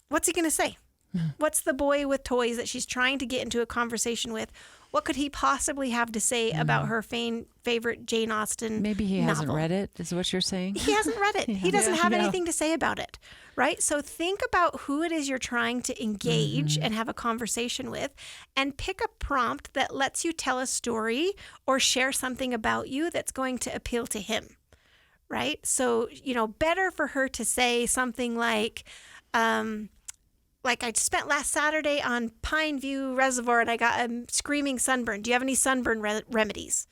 What's he going to say? What's the boy with toys that she's trying to get into a conversation with? What could he possibly have to say about her favorite Jane Austen Maybe he novel? hasn't read it, is what you're saying? He hasn't read it. He doesn't have anything to say about it, right? So think about who it is you're trying to engage and have a conversation with, and pick a prompt that lets you tell a story or share something about you that's going to appeal to him, right? So, better for her to say something like I spent last Saturday on Pine View Reservoir and I got a screaming sunburn. Do you have any sunburn remedies?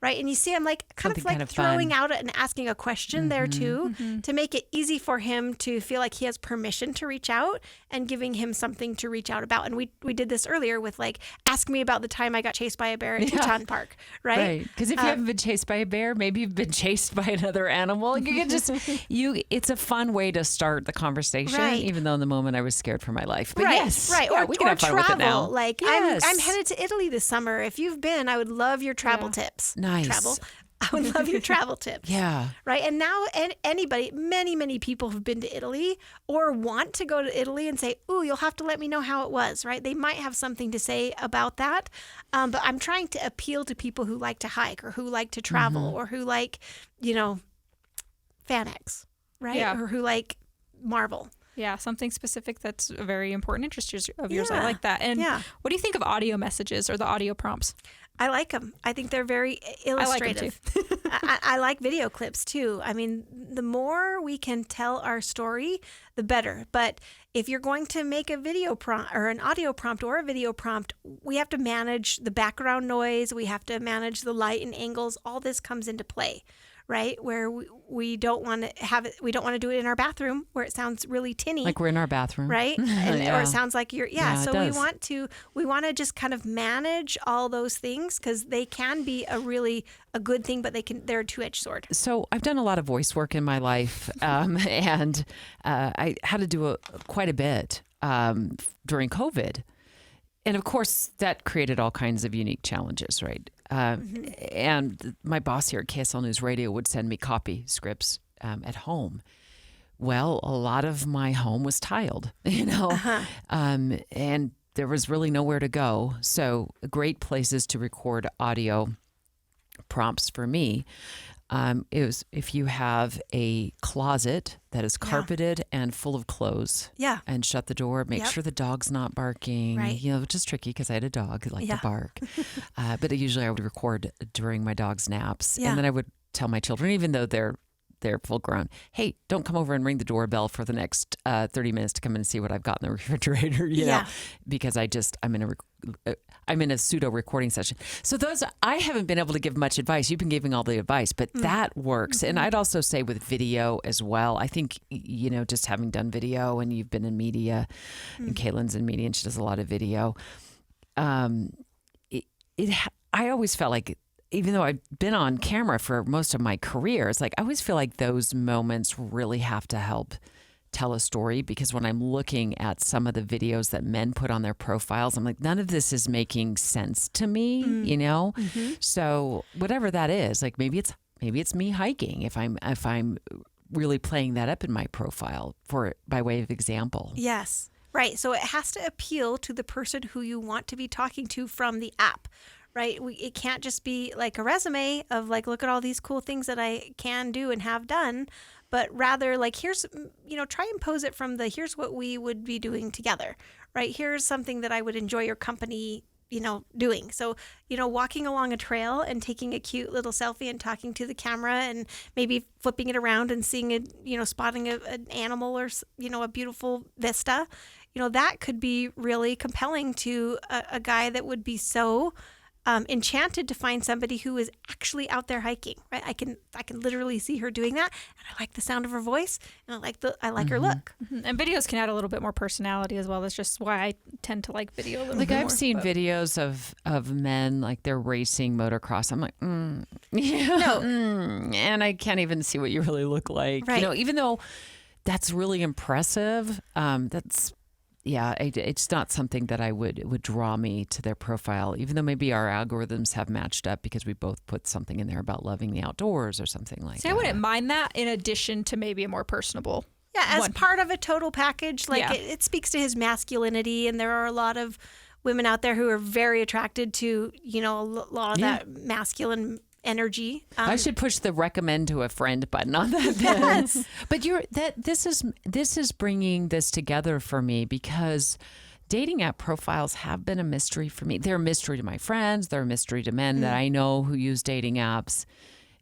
right? And you see, I'm like kind of throwing out and asking a question there too, to make it easy for him to feel like he has permission to reach out and giving him something to reach out about. And we did this earlier with like, ask me about the time I got chased by a bear at Teton Park, right? Right. Because if you haven't been chased by a bear, maybe you've been chased by another animal. You can just, it's a fun way to start the conversation, even though in the moment I was scared for my life. But yes. Right. Yeah, we can have fun travel. with it now. Like I'm headed to Italy this summer. If you've been, I would love your travel tips. Nice. Travel. I would love your travel tips. Yeah. Right. And now anybody, many people have been to Italy or want to go to Italy and say, ooh, you'll have to let me know how it was, right? They might have something to say about that. But I'm trying to appeal to people who like to hike or who like to travel or who like, FanX, right? Yeah. Or who like Marvel. Yeah, something specific that's a very important interest of yours. I like that. And what do you think of audio messages or the audio prompts? I like them. I think they're very illustrative. I like them too. I like video clips too. I mean, the more we can tell our story, the better. But if you're going to make a video prompt or an audio prompt or a video prompt, we have to manage the background noise. We have to manage the light and angles. All this comes into play. Right, where we don't want to have it. We don't want to do it in our bathroom where it sounds really tinny, like we're in our bathroom, right? Or it sounds like you're. So we want to just kind of manage all those things because they can be a good thing, but they're a two-edged sword. So I've done a lot of voice work in my life, and I had to do quite a bit during COVID. And of course, that created all kinds of unique challenges, right? And my boss here at KSL News Radio would send me copy scripts at home. Well, a lot of my home was tiled, and there was really nowhere to go. So great places to record audio prompts for me is if you have a closet that is carpeted and full of clothes. Yeah. And shut the door. Make sure the dog's not barking. Right. Which is tricky because I had a dog who liked to bark. But usually I would record during my dog's naps. Yeah. And then I would tell my children, even though they're full grown, hey, don't come over and ring the doorbell for the next 30 minutes to come in and see what I've got in the refrigerator, know, because I'm in a pseudo recording session. So I haven't been able to give much advice. You've been giving all the advice, but that works. And I'd also say with video as well, I think, just having done video and you've been in media and Caitlyn's in media and she does a lot of video. I always felt like, even though I've been on camera for most of my career, it's like I always feel like those moments really have to help tell a story, because when I'm looking at some of the videos that men put on their profiles, I'm like, none of this is making sense to me, So whatever that is, like maybe it's me hiking if I'm really playing that up in my profile by way of example. Yes. Right. So it has to appeal to the person who you want to be talking to from the app. Right. It can't just be like a resume of like, look at all these cool things that I can do and have done, but rather like, here's, try and pose it from here's what we would be doing together, right? Here's something that I would enjoy your company, doing. So, walking along a trail and taking a cute little selfie and talking to the camera and maybe flipping it around and seeing spotting an animal or, a beautiful vista, that could be really compelling to a guy that would be so enchanted to find somebody who is actually out there hiking, right? I can literally see her doing that, and I like the sound of her voice, and I like her look. And videos can add a little bit more personality as well. That's just why I tend to like video a little bit more. I've seen videos of men like they're racing motocross. I'm like, and I can't even see what you really look like. Right. Even though that's really impressive, it's not something that I would draw me to their profile, even though maybe our algorithms have matched up because we both put something in there about loving the outdoors or something like that. I wouldn't mind that in addition to maybe a more personable. Yeah, as part of a total package, it speaks to his masculinity, and there are a lot of women out there who are very attracted to, a lot of that masculine energy. I should push the recommend to a friend button on that. Yes. But this is bringing this together for me, because dating app profiles have been a mystery for me. They're a mystery to my friends. They're a mystery to men that I know who use dating apps,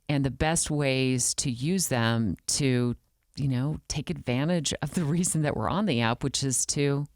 and the best ways to use them to, take advantage of the reason that we're on the app, which is to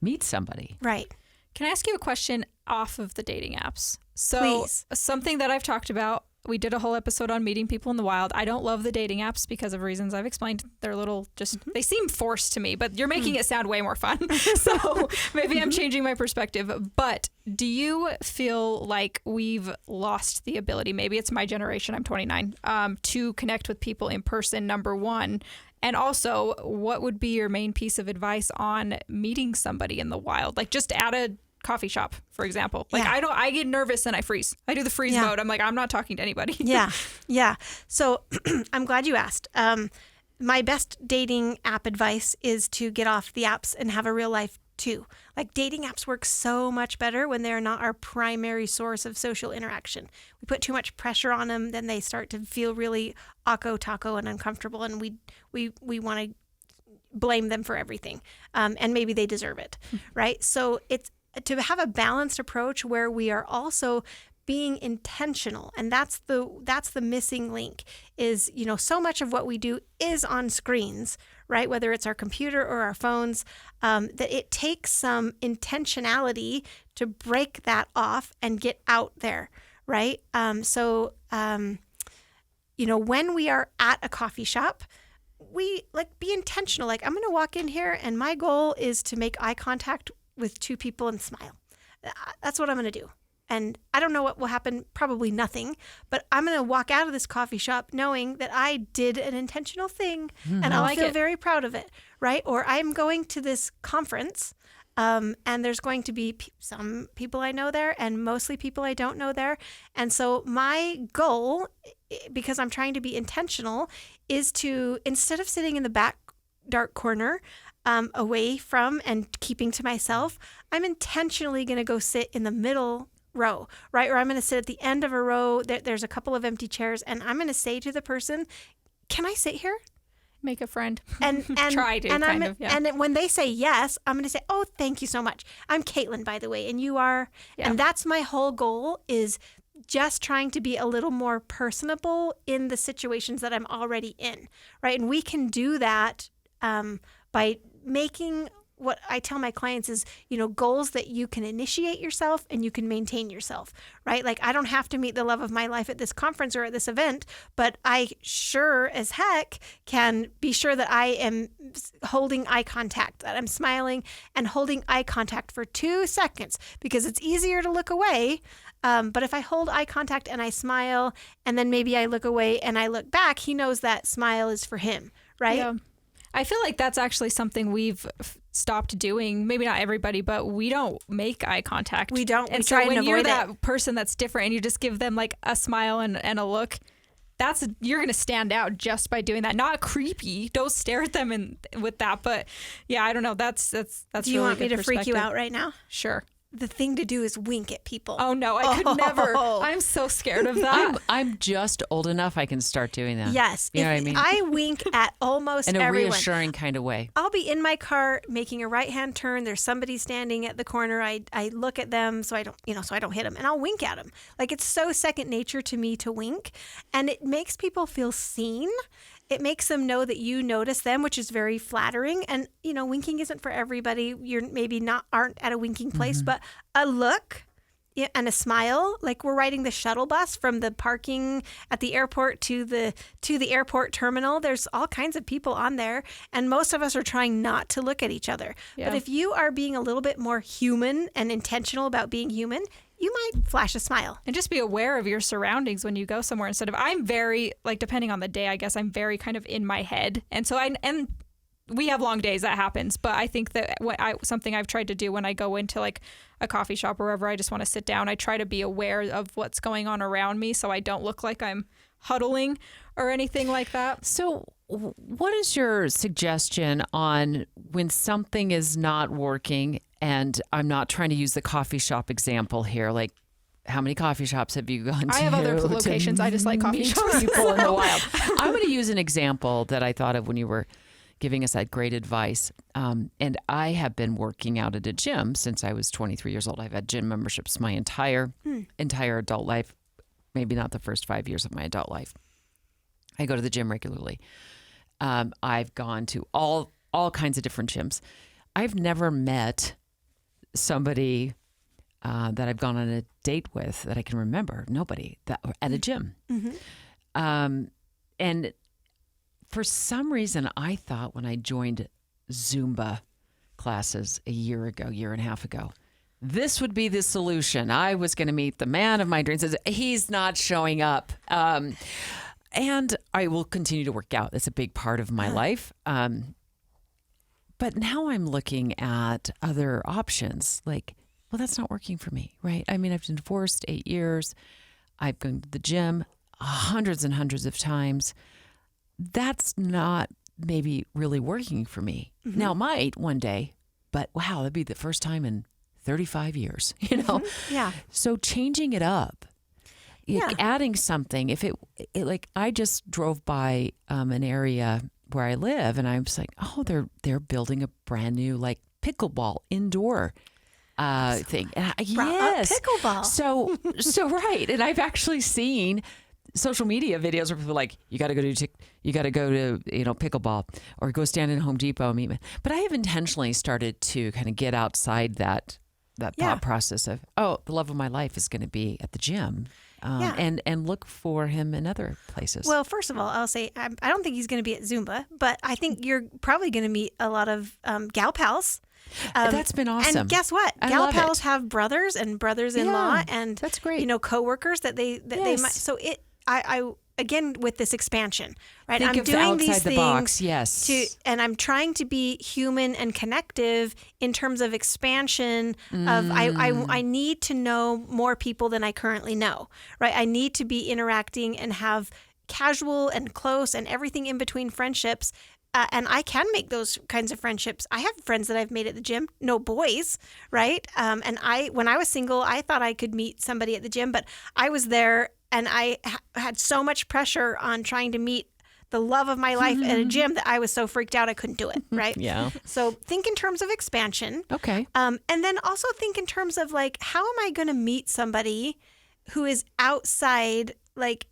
meet somebody. Right. Can I ask you a question off of the dating apps? So Please. Something that I've talked about We did a whole episode on meeting people in the wild. I don't love the dating apps because of reasons I've explained. They're a little they seem forced to me, but you're making it sound way more fun. So maybe I'm changing my perspective. But do you feel like we've lost the ability, maybe it's my generation, I'm 29, to connect with people in person, number one? And also, what would be your main piece of advice on meeting somebody in the wild? Like just at a coffee shop, for example. Like I get nervous and I freeze. I do the freeze mode. I'm like, I'm not talking to anybody. Yeah. So I'm glad you asked. My best dating app advice is to get off the apps and have a real life too. Like dating apps work so much better when they're not our primary source of social interaction. We put too much pressure on them, then they start to feel really taco and uncomfortable, and we want to blame them for everything. And maybe they deserve it, right? So it's to have a balanced approach where we are also being intentional, and that's the missing link. Is so much of what we do is on screens, right? Whether it's our computer or our phones, that it takes some intentionality to break that off and get out there, right? So when we are at a coffee shop, we be intentional. Like, I'm going to walk in here, and my goal is to make eye contact with two people and smile. That's what I'm going to do. And I don't know what will happen, probably nothing, but I'm going to walk out of this coffee shop knowing that I did an intentional thing, and I'll feel very proud of it, right? Or I'm going to this conference, and there's going to be some people I know there and mostly people I don't know there. And so my goal, because I'm trying to be intentional, is to, instead of sitting in the back dark corner, away from and keeping to myself, I'm intentionally going to go sit in the middle row, right? Or I'm going to sit at the end of a row. There's a couple of empty chairs, and I'm going to say to the person, "Can I sit here?" Make a friend. And try to, And when they say yes, I'm going to say, "Oh, thank you so much. I'm Caitlyn, by the way, and you are." Yeah. And that's my whole goal, is just trying to be a little more personable in the situations that I'm already in, right? And we can do that by making, what I tell my clients is, goals that you can initiate yourself and you can maintain yourself, right? Like, I don't have to meet the love of my life at this conference or at this event, but I sure as heck can be sure that I am holding eye contact, that I'm smiling and holding eye contact for 2 seconds, because it's easier to look away. But if I hold eye contact and I smile, and then maybe I look away and I look back, he knows that smile is for him, right? Yeah. I feel like that's actually something we've stopped doing. Maybe not everybody, but we don't make eye contact. We don't. And we so try when and you're avoid that person that's different and you just give them like a smile and a look, you're going to stand out just by doing that. Not creepy. Don't stare at them with that. But yeah, I don't know. That's Do really you want me good to freak you perspective. out right now? Sure. The thing to do is wink at people. Oh no, I could never. I'm so scared of that. I'm just old enough I can start doing that. Yes. You know what I mean? I wink at almost in a everyone. reassuring kind of way. I'll be in my car making a right-hand turn. There's somebody standing at the corner. I look at them so I don't hit them, and I'll wink at them. Like, it's so second nature to me to wink, and it makes people feel seen. It makes them know that you notice them, which is very flattering. And, winking isn't for everybody. You're maybe aren't at a winking place, but a look and a smile, like we're riding the shuttle bus from the parking at the airport to the airport terminal. There's all kinds of people on there, and most of us are trying not to look at each other. Yeah. But if you are being a little bit more human and intentional about being human, you might flash a smile. And just be aware of your surroundings when you go somewhere, instead of, I'm very, like, depending on the day, I guess I'm very kind of in my head. And so and we have long days, that happens. But I think that something I've tried to do when I go into like a coffee shop or wherever I just want to sit down, I try to be aware of what's going on around me so I don't look like I'm huddling or anything like that. So what is your suggestion on when something is not working? And I'm not trying to use the coffee shop example here. Like, how many coffee shops have you gone to? I have other locations. I just like coffee shops. People in the wild. I'm going to use an example that I thought of when you were giving us that great advice. And I have been working out at a gym since I was 23 years old. I've had gym memberships my entire adult life, maybe not the first 5 years of my adult life. I go to the gym regularly. I've gone to all kinds of different gyms. I've never met somebody that I've gone on a date with that I can remember. Nobody at a gym. And for some reason, I thought when I joined Zumba classes a year and a half ago, this would be the solution. I was going to meet the man of my dreams. He's not showing up. And I will continue to work out. That's a big part of my life. But now I'm looking at other options. Like, well, that's not working for me, right? I mean, I've been divorced 8 years. I've gone to the gym hundreds and hundreds of times. That's not maybe really working for me. Now, it might one day, but wow, that'd be the first time in 35 years, you know? Yeah. So changing it up, adding something. If it like, I just drove by an area where I live, and I was like, oh, they're building a brand new like pickleball indoor thing. And yes, pickleball. So right, and I've actually seen social media videos where people are like, you got to go to pickleball, or go stand in Home Depot and meet me. But I have intentionally started to kind of get outside that thought process of, oh, the love of my life is going to be at the gym. And look for him in other places. Well, first of all, I'll say I don't think he's going to be at Zumba, but I think you're probably going to meet a lot of gal pals. That's been awesome. And guess what? Gal pals have brothers and brothers-in-law, and that's great. You know, coworkers that they might. So I again with this expansion, right? Think I'm of doing outside these the things box, yes. and I'm trying to be human and connective in terms of expansion. Of I need to know more people than I currently know, right? I need to be interacting and have casual and close and everything in between friendships. And I can make those kinds of friendships. I have friends that I've made at the gym, no boys, right? And when I was single, I thought I could meet somebody at the gym, but I was there and I had so much pressure on trying to meet the love of my life at a gym that I was so freaked out I couldn't do it, right? Yeah. So think in terms of expansion. Okay. And then also think in terms of like, how am I going to meet somebody who is outside like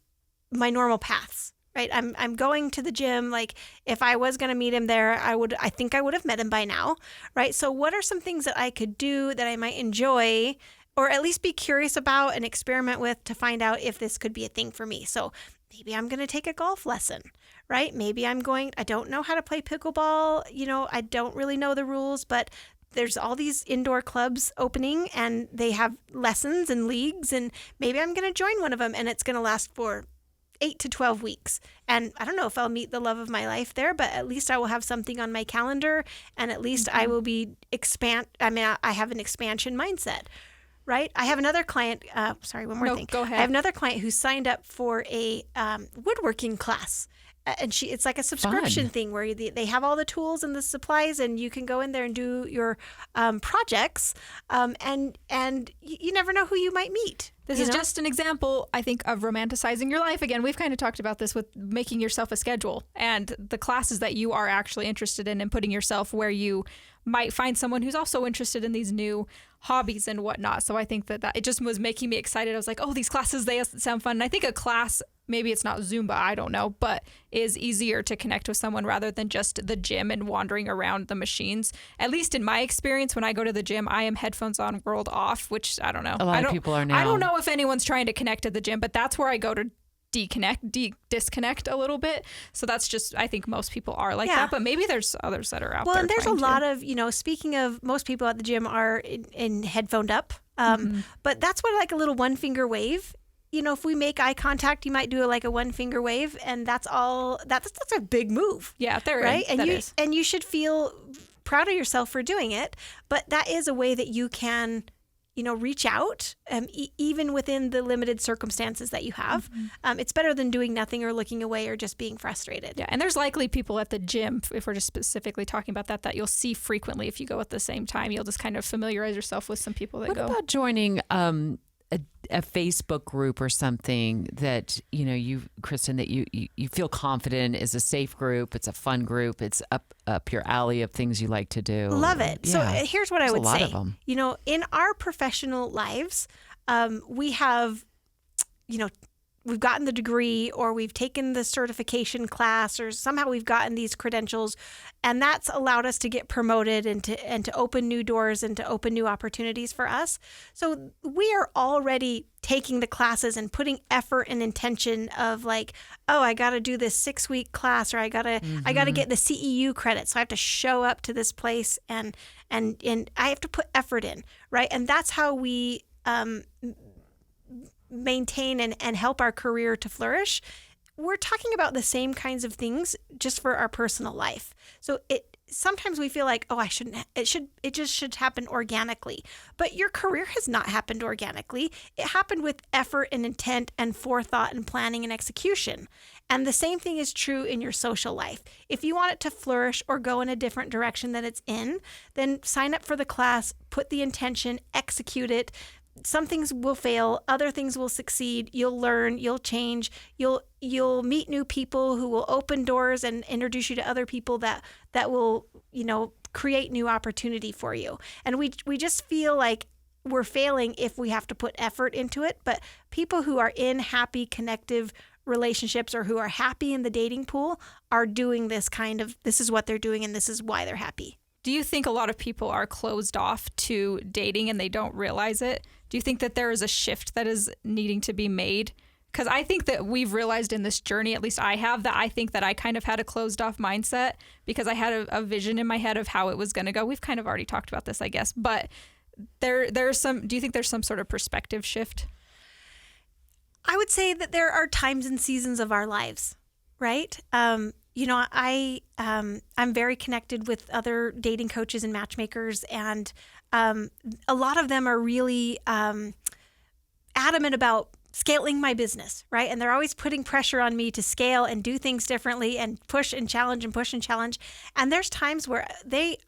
my normal paths? Right. I'm going to the gym. Like if I was going to meet him there, I think I would have met him by now. Right. So what are some things that I could do that I might enjoy, or at least be curious about and experiment with to find out if this could be a thing for me? So maybe I'm going to take a golf lesson, right? Maybe I don't know how to play pickleball. You know, I don't really know the rules, but there's all these indoor clubs opening and they have lessons and leagues, and maybe I'm going to join one of them and it's going to last for 8 to 12 weeks. And I don't know if I'll meet the love of my life there, but at least I will have something on my calendar, and at least I will be I have an expansion mindset, right? I have another client, one more thing. Go ahead. I have another client who signed up for a woodworking class. And it's like a subscription thing where they have all the tools and the supplies, and you can go in there and do your projects. And you never know who you might meet. This is just an example, I think, of romanticizing your life. Again, we've kind of talked about this with making yourself a schedule and the classes that you are actually interested in, and putting yourself where you might find someone who's also interested in these new hobbies and whatnot. So I think that it just was making me excited. I was like, oh, these classes, they sound fun. And I think a class, maybe it's not Zumba, I don't know, but is easier to connect with someone rather than just the gym and wandering around the machines. At least in my experience, when I go to the gym, I am headphones on, world off, which I don't know. A lot of people are now. I don't know if anyone's trying to connect at the gym, but that's where I go to disconnect a little bit. So that's just, I think most people are like that, but maybe there's others that are out there. Well, and there's a lot of, speaking of, most people at the gym are in headphoned up. But that's what, like a little one finger wave. If we make eye contact, you might do like a one finger wave, and that's all. That's a big move. Yeah, right. And and you should feel proud of yourself for doing it. But that is a way that you can, reach out, even within the limited circumstances that you have. It's better than doing nothing or looking away or just being frustrated. Yeah, and there's likely people at the gym, if we're just specifically talking about that you'll see frequently if you go at the same time. You'll just kind of familiarize yourself with some people that go. What about joining a Facebook group or something that, you, Kristin, that you feel confident is a safe group, it's a fun group, it's up your alley of things you like to do? Love it. Yeah. So here's what I would say. say. A lot of them. In our professional lives, we have, gotten the degree, or we've taken the certification class, or somehow we've gotten these credentials, and that's allowed us to get promoted and to open new doors and to open new opportunities for us. So we are already taking the classes and putting effort and intention of like, oh, I got to do this 6-week class, or I got to get the CEU credit. So I have to show up to this place and I have to put effort in, right? And that's how we maintain and help our career to flourish. We're talking about the same kinds of things just for our personal life. So sometimes we feel like, oh, it just should happen organically. But your career has not happened organically. It happened with effort and intent and forethought and planning and execution. And the same thing is true in your social life. If you want it to flourish or go in a different direction that it's in, then sign up for the class, put the intention, execute it. Some things will fail, other things will succeed. You'll learn, you'll change, you'll meet new people who will open doors and introduce you to other people that will, create new opportunity for you. And we just feel like we're failing if we have to put effort into it. But people who are in happy, connective relationships, or who are happy in the dating pool, are doing this is what they're doing and this is why they're happy. Do you think a lot of people are closed off to dating and they don't realize it? Do you think that there is a shift that is needing to be made? Because I think that we've realized in this journey, at least I have, that I think that I kind of had a closed off mindset because I had a vision in my head of how it was going to go. We've kind of already talked about this, I guess. But do you think there's some sort of perspective shift? I would say that there are times and seasons of our lives, right? I'm very connected with other dating coaches and matchmakers, and a lot of them are really adamant about scaling my business, right? And they're always putting pressure on me to scale and do things differently and push and challenge and push and challenge. And there's times where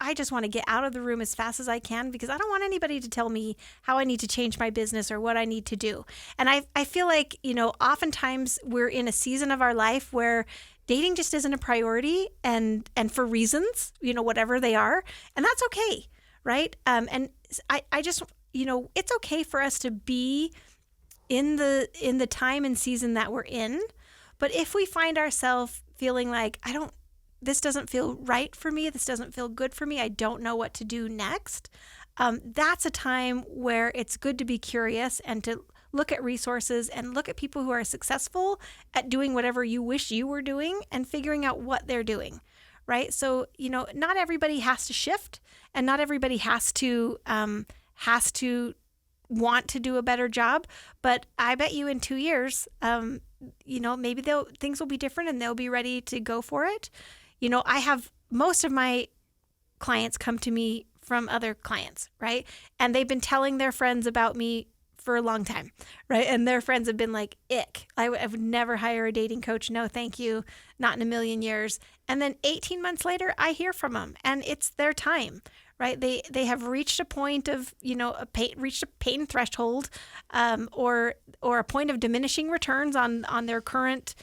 I just want to get out of the room as fast as I can because I don't want anybody to tell me how I need to change my business or what I need to do. And I feel like, oftentimes we're in a season of our life where dating just isn't a priority and for reasons, whatever they are. And that's okay, right? And I just, it's okay for us to be in the time and season that we're in. But if we find ourselves feeling like, this doesn't feel right for me, this doesn't feel good for me, I don't know what to do next, that's a time where it's good to be curious and to look at resources and look at people who are successful at doing whatever you wish you were doing and figuring out what they're doing, right? So, not everybody has to shift, and not everybody has to want to do a better job. But I bet you in 2 years, maybe things will be different and they'll be ready to go for it. I have most of my clients come to me from other clients, right? And they've been telling their friends about me for a long time, right? And their friends have been like, ick. I would never hire a dating coach. No, thank you. Not in a million years. And then 18 months later, I hear from them and it's their time, right? They have reached a point of, reached a pain threshold, or a point of diminishing returns on their current,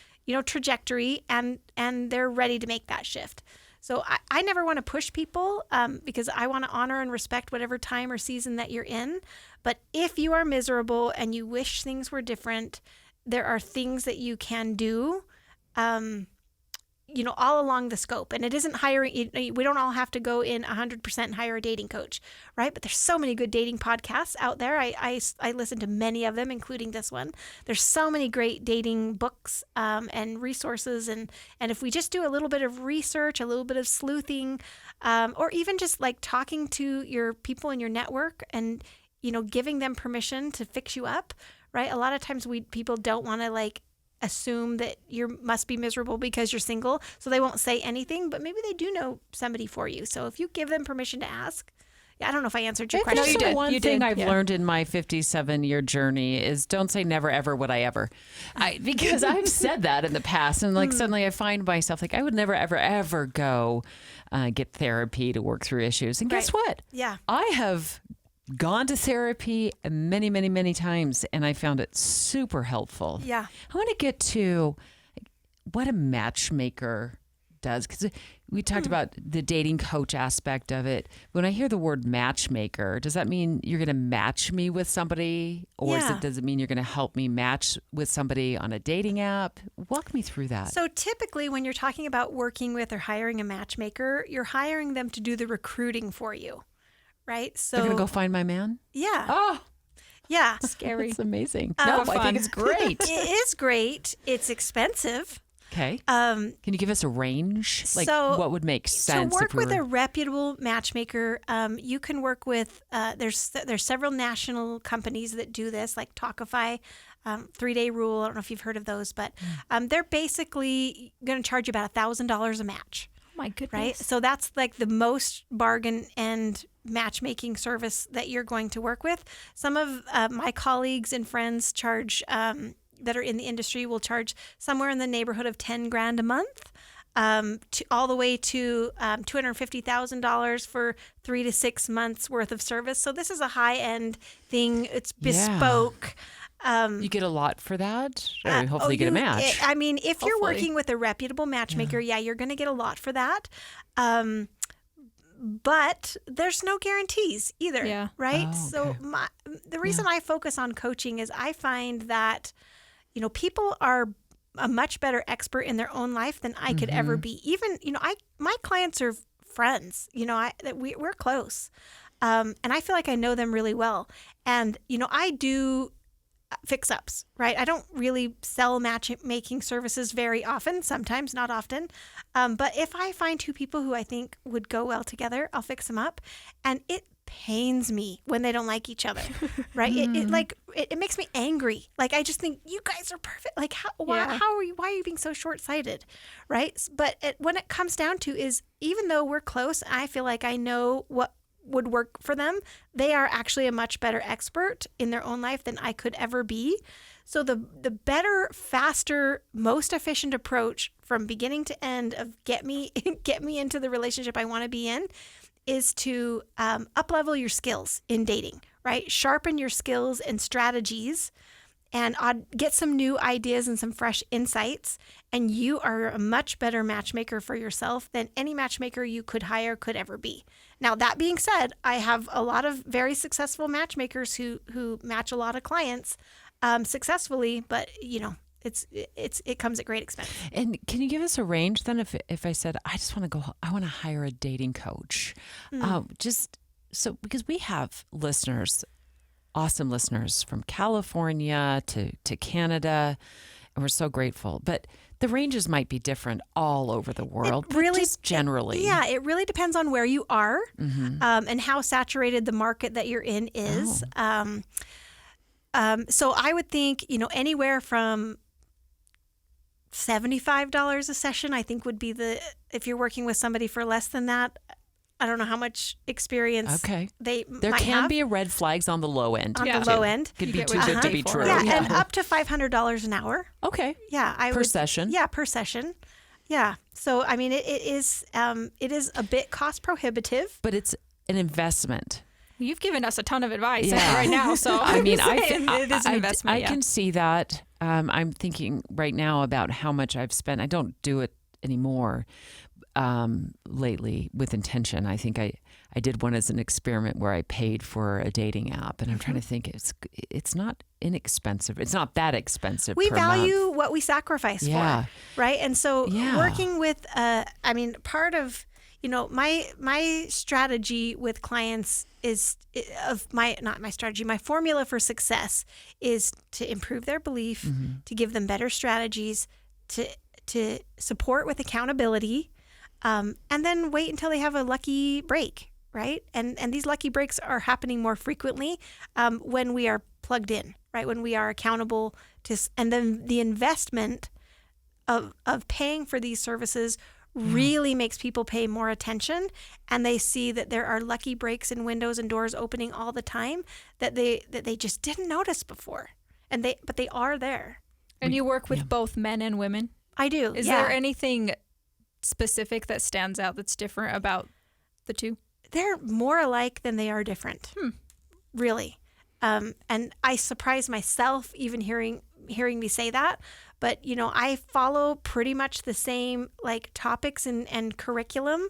trajectory, and they're ready to make that shift. So I never want to push people because I want to honor and respect whatever time or season that you're in. But if you are miserable and you wish things were different, there are things that you can do, all along the scope. And it isn't hiring. We don't all have to go in 100% and hire a dating coach, right? But there's so many good dating podcasts out there. I listen to many of them, including this one. There's so many great dating books and resources. And if we just do a little bit of research, a little bit of sleuthing, or even just like talking to your people in your network and, giving them permission to fix you up, right? A lot of times people don't want to assume that you must be miserable because you're single, so they won't say anything, but maybe they do know somebody for you. So if you give them permission to ask, I don't know if I answered your question. No, you did. One thing I've learned in my 57-year journey is don't say never, ever would I ever. Because I've said that in the past, and suddenly I find myself I would never, ever, ever go get therapy to work through issues. And guess what? Yeah. I have gone to therapy many, many, many times, and I found it super helpful. Yeah. I want to get to what a matchmaker does. Because we talked about the dating coach aspect of it. When I hear the word matchmaker, does that mean you're going to match me with somebody? Or does it mean you're going to help me match with somebody on a dating app? Walk me through that. So typically when you're talking about working with or hiring a matchmaker, you're hiring them to do the recruiting for you, right? So they're going to go find my man? Yeah. Oh, yeah. Scary. it's amazing. No, I think it's great. It is great. It's expensive. Okay. Can you give us a range? Like what would make sense? So work with a reputable matchmaker. You can work with, there's several national companies that do this, like Talkify, 3-Day Rule. I don't know if you've heard of those, but they're basically going to charge you about $1,000 a match. Oh my goodness. Right? So that's like the most bargain and matchmaking service that you're going to work with. Some of my colleagues and friends charge that are in the industry will charge somewhere in the neighborhood of $10,000 a month, all the way to $250,000 for 3 to 6 months worth of service. So this is a high end thing. It's bespoke. You get a lot for that? Or hopefully you get a match. I mean, if you're working with a reputable matchmaker, you're going to get a lot for that. But there's no guarantees either, right? Oh, so the reason I focus on coaching is I find that, people are a much better expert in their own life than I could ever be. Even, my clients are friends, we're close. And I feel like I know them really well. And, I do fix-ups, right? I don't really sell matchmaking services very often, sometimes, not often. But if I find two people who I think would go well together, I'll fix them up. And it pains me when they don't like each other, right? It makes me angry. Like, I just think you guys are perfect. Like, why are you being so short-sighted, right? But when it comes down to is, even though we're close, I feel like I know what would work for them. They are actually a much better expert in their own life than I could ever be. So the better, faster, most efficient approach from beginning to end of get me into the relationship I want to be in is to up-level your skills in dating, right? Sharpen your skills and strategies and get some new ideas and some fresh insights. And you are a much better matchmaker for yourself than any matchmaker you could hire could ever be. Now, that being said, I have a lot of very successful matchmakers who match a lot of clients successfully, but it comes at great expense. And can you give us a range then? If I said I want to hire a dating coach, because we have listeners, awesome listeners from California to Canada, and we're so grateful. But the ranges might be different all over the world. It really, just generally. It really depends on where you are and how saturated the market that you're in is. So I would think, anywhere from $75 a session, I think would be if you're working with somebody for less than that. I don't know how much experience there can be red flags on the low end. On the low end. Could be too good to be true. Yeah, and up to $500 an hour. Okay. Yeah, per session. Yeah, per session. Yeah. So I mean, it is a bit cost prohibitive, but it's an investment. You've given us a ton of advice right now, so I mean, it is an investment. I can see that. I'm thinking right now about how much I've spent. I don't do it anymore lately with intention. I think I did one as an experiment where I paid for a dating app, and I'm trying to think it's not inexpensive. It's not that expensive. We per value month. what we sacrifice for, right? And so working with, part of my strategy with clients is my formula for success is to improve their belief, to give them better strategies, to support with accountability, and then wait until they have a lucky break, right? And these lucky breaks are happening more frequently when we are plugged in, right? When we are accountable and then the investment of paying for these services really makes people pay more attention, and they see that there are lucky breaks and windows and doors opening all the time that they just didn't notice before, but they are there. And you work with both men and women? I do. Is there anything specific that stands out that's different about the two? They're more alike than they are different. Really. And I surprise myself even hearing hearing me say that, but I follow pretty much the same like topics and curriculum,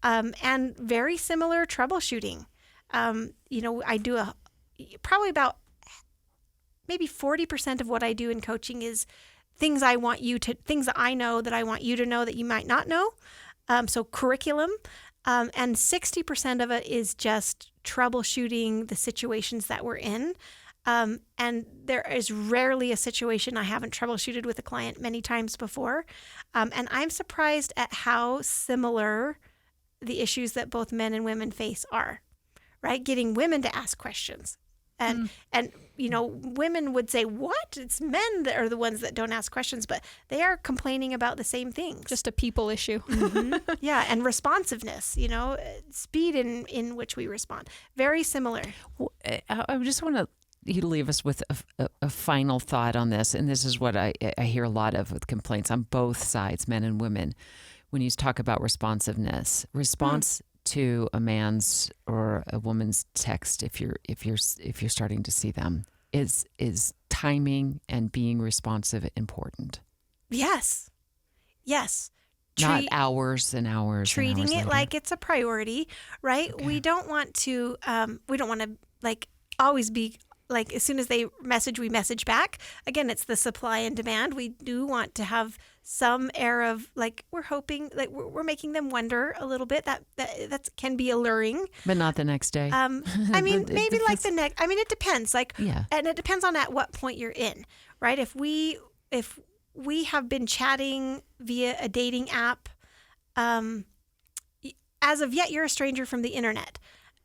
and very similar troubleshooting. I do probably about maybe 40% of what I do in coaching is things that I know that I want you to know that you might not know. So curriculum, and 60% of it is just troubleshooting the situations that we're in. And there is rarely a situation I haven't troubleshooted with a client many times before. And I'm surprised at how similar the issues that both men and women face are, right? Getting women to ask questions. And women would say, what? It's men that are the ones that don't ask questions, but they are complaining about the same things. Just a people issue. Mm-hmm. Yeah, and responsiveness, speed in which we respond. Very similar. Well, I just want you to leave us with a final thought on this, and this is what I hear a lot of with complaints on both sides, men and women, when you talk about responsiveness. Response to a man's or a woman's text, if you're starting to see them, is timing and being responsive important? Yes. Not hours and hours. Treating and hours it later. like it's a priority, right? Okay. We don't want to like always be like, as soon as they message, we message back. Again, it's the supply and demand. We do want to have some air of like, we're hoping, like we're making them wonder a little bit. That can be alluring. But not the next day. I mean, maybe like the next, it depends. Like, yeah. And it depends on at what point you're in, right? If we have been chatting via a dating app, as of yet, you're a stranger from the internet.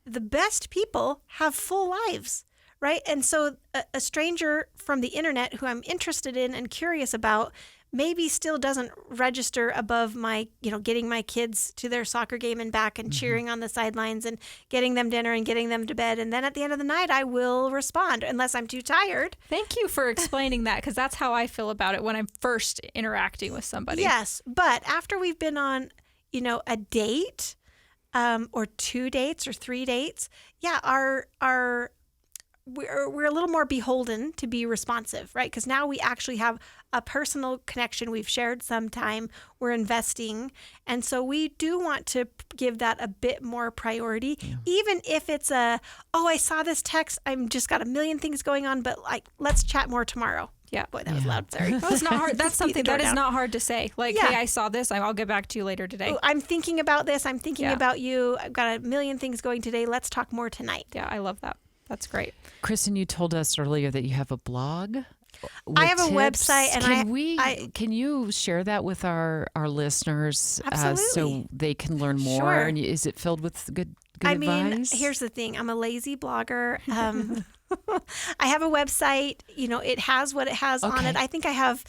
The best people have full lives. Right. And so a stranger from the internet who I'm interested in and curious about maybe still doesn't register above my, getting my kids to their soccer game and back and cheering on the sidelines and getting them dinner and getting them to bed. And then at the end of the night, I will respond unless I'm too tired. Thank you for explaining that, because that's how I feel about it when I'm first interacting with somebody. Yes. But after we've been on, a date or 2 dates or 3 dates, we're a little more beholden to be responsive, right? Because now we actually have a personal connection. We've shared some time. We're investing. And so we do want to give that a bit more priority, even if it's I saw this text. I'm just got a million things going on, but like, let's chat more tomorrow. Yeah. Boy, that was loud. Sorry. That's not hard. That's something that is not hard to say. Like, Yeah. hey, I saw this. I'll get back to you later today. Oh, I'm thinking about this. I'm thinking about you. I've got a million things going today. Let's talk more tonight. Yeah, I love that. That's great. Kristin, you told us earlier that you have a blog. I have a website, and can you share that with our listeners, Absolutely. So they can learn more? Sure. And is it filled with good advice? Here's the thing. I'm a lazy blogger. I have a website. It has what it has on it. I think I have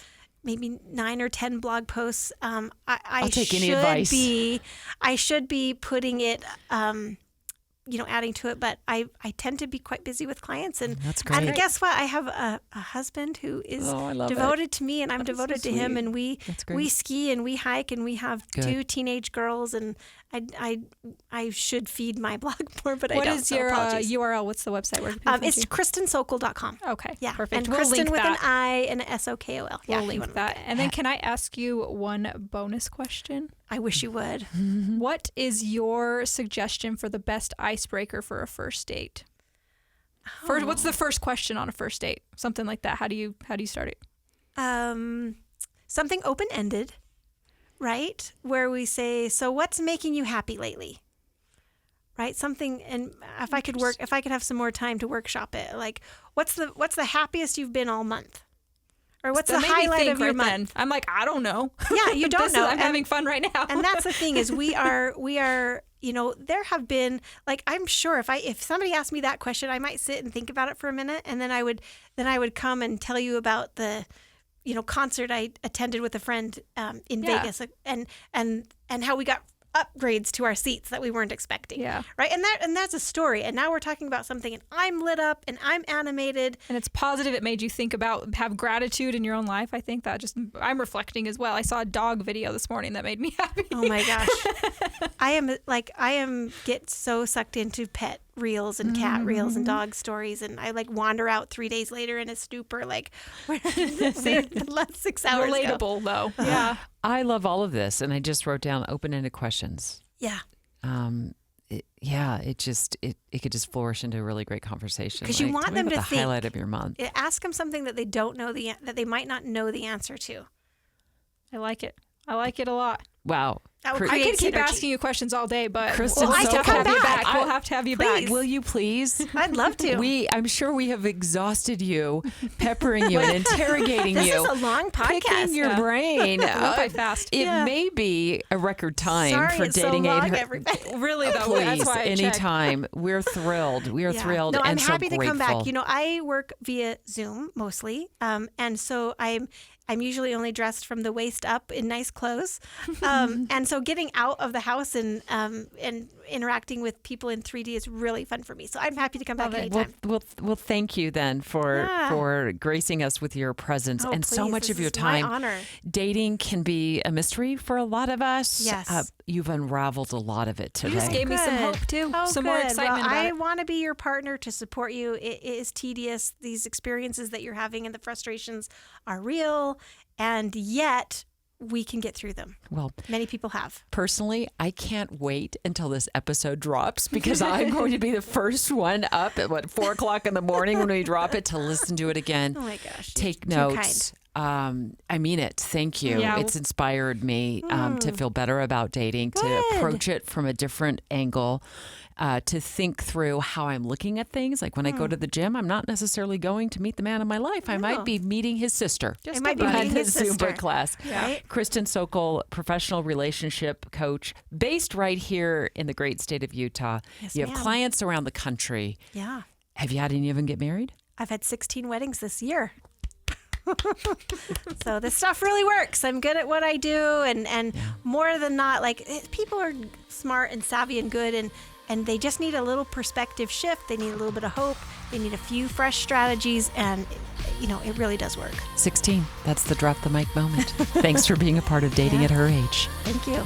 maybe 9 or 10 blog posts. I'll take any advice. I should be putting it. Adding to it, but I tend to be quite busy with clients, and that's great. And guess what? I have a husband who is devoted to me, and I'm devoted to him, and we ski and we hike, and we have 2 teenage girls, and I should feed my blog more, but I don't. What is your URL? What's the website? Where it's KristinSokol.com. Okay, yeah, perfect. And Kristin with an I and a SOKOL. We'll link that. And then can I ask you one bonus question? I wish you would. What is your suggestion for the best icebreaker for a first date? First, what's the first question on a first date? Something like that. How do you start it? Something open-ended, right? Where we say, so what's making you happy lately? Right? Something, and if I could have some more time to workshop it, like what's the happiest you've been all month? Or what's the highlight of your month? I'm like, I don't know. Yeah, you don't know. I'm having fun right now. And that's the thing is we are, there have been, like, I'm sure if somebody asked me that question, I might sit and think about it for a minute, and then I would come and tell you about the, concert I attended with a friend in Vegas, and how we got upgrades to our seats that we weren't expecting. Yeah. Right. And that's a story. And now we're talking about something, and I'm lit up and I'm animated. And it's positive. It made you think about, have gratitude in your own life. I think that I'm reflecting as well. I saw a dog video this morning that made me happy. Oh my gosh. I am get so sucked into pet reels and cat reels and dog stories, and I like wander out 3 days later in a stupor, like the last 6 hours ago. Relatable though. Yeah. I love all of this, and I just wrote down open-ended questions. Yeah. It could just flourish into a really great conversation. Because you want tell me them about to the think. highlight of your month. Ask them something that they don't know that they might not know the answer to. I like it. I like it a lot. Wow. That would I create could keep synergy. asking you questions all day, but Kristen, we'll have so to have you come back. back. We'll have to have you Please. back. Will you please? I'd love to. I'm sure we have exhausted you, peppering you and interrogating This you. is a long podcast. Picking your brain. Went by fast. It Yeah. may be a record time Sorry, for it's dating so long, aid. everybody. Really though, Please, that's why I checked. anytime. We're thrilled. We are thrilled. No, I'm and happy so to come back. grateful. You know, I work via Zoom mostly, and so I'm usually only dressed from the waist up in nice clothes, and so getting out of the house and interacting with people in 3D is really fun for me. So I'm happy to come back anytime. Well, thank you then for gracing us with your presence and so please, much this of your is my time. honor. Dating can be a mystery for a lot of us. Yes. You've unraveled a lot of it today. You just gave me some hope too. Oh, some good. more excitement well, about I it. want to be your partner to support you. It is tedious. These experiences that you're having and the frustrations are real, and yet we can get through them. Well, many people have. Personally, I can't wait until this episode drops because I'm going to be the first one up at 4 o'clock in the morning when we drop it to listen to it again. Oh my gosh. Take you're too notes. I mean it. Thank you. Yeah. It's inspired me to feel better about dating, to approach it from a different angle, to think through how I'm looking at things. Like when I go to the gym, I'm not necessarily going to meet the man of my life. I might be meeting his sister. I might be meeting his Zumba sister. class. Right? Kristin Sokol, professional relationship coach, based right here in the great state of Utah. Yes, you have ma'am. clients around the country. Yeah. Have you had any of them get married? I've had 16 weddings this year. So this stuff really works. I'm good at what I do, and more than not, like people are smart and savvy and good, and they just need a little perspective shift. They need a little bit of hope. They need a few fresh strategies, and it really does work. 16. That's the drop the mic moment. Thanks for being a part of Dating at Her Age. Thank you.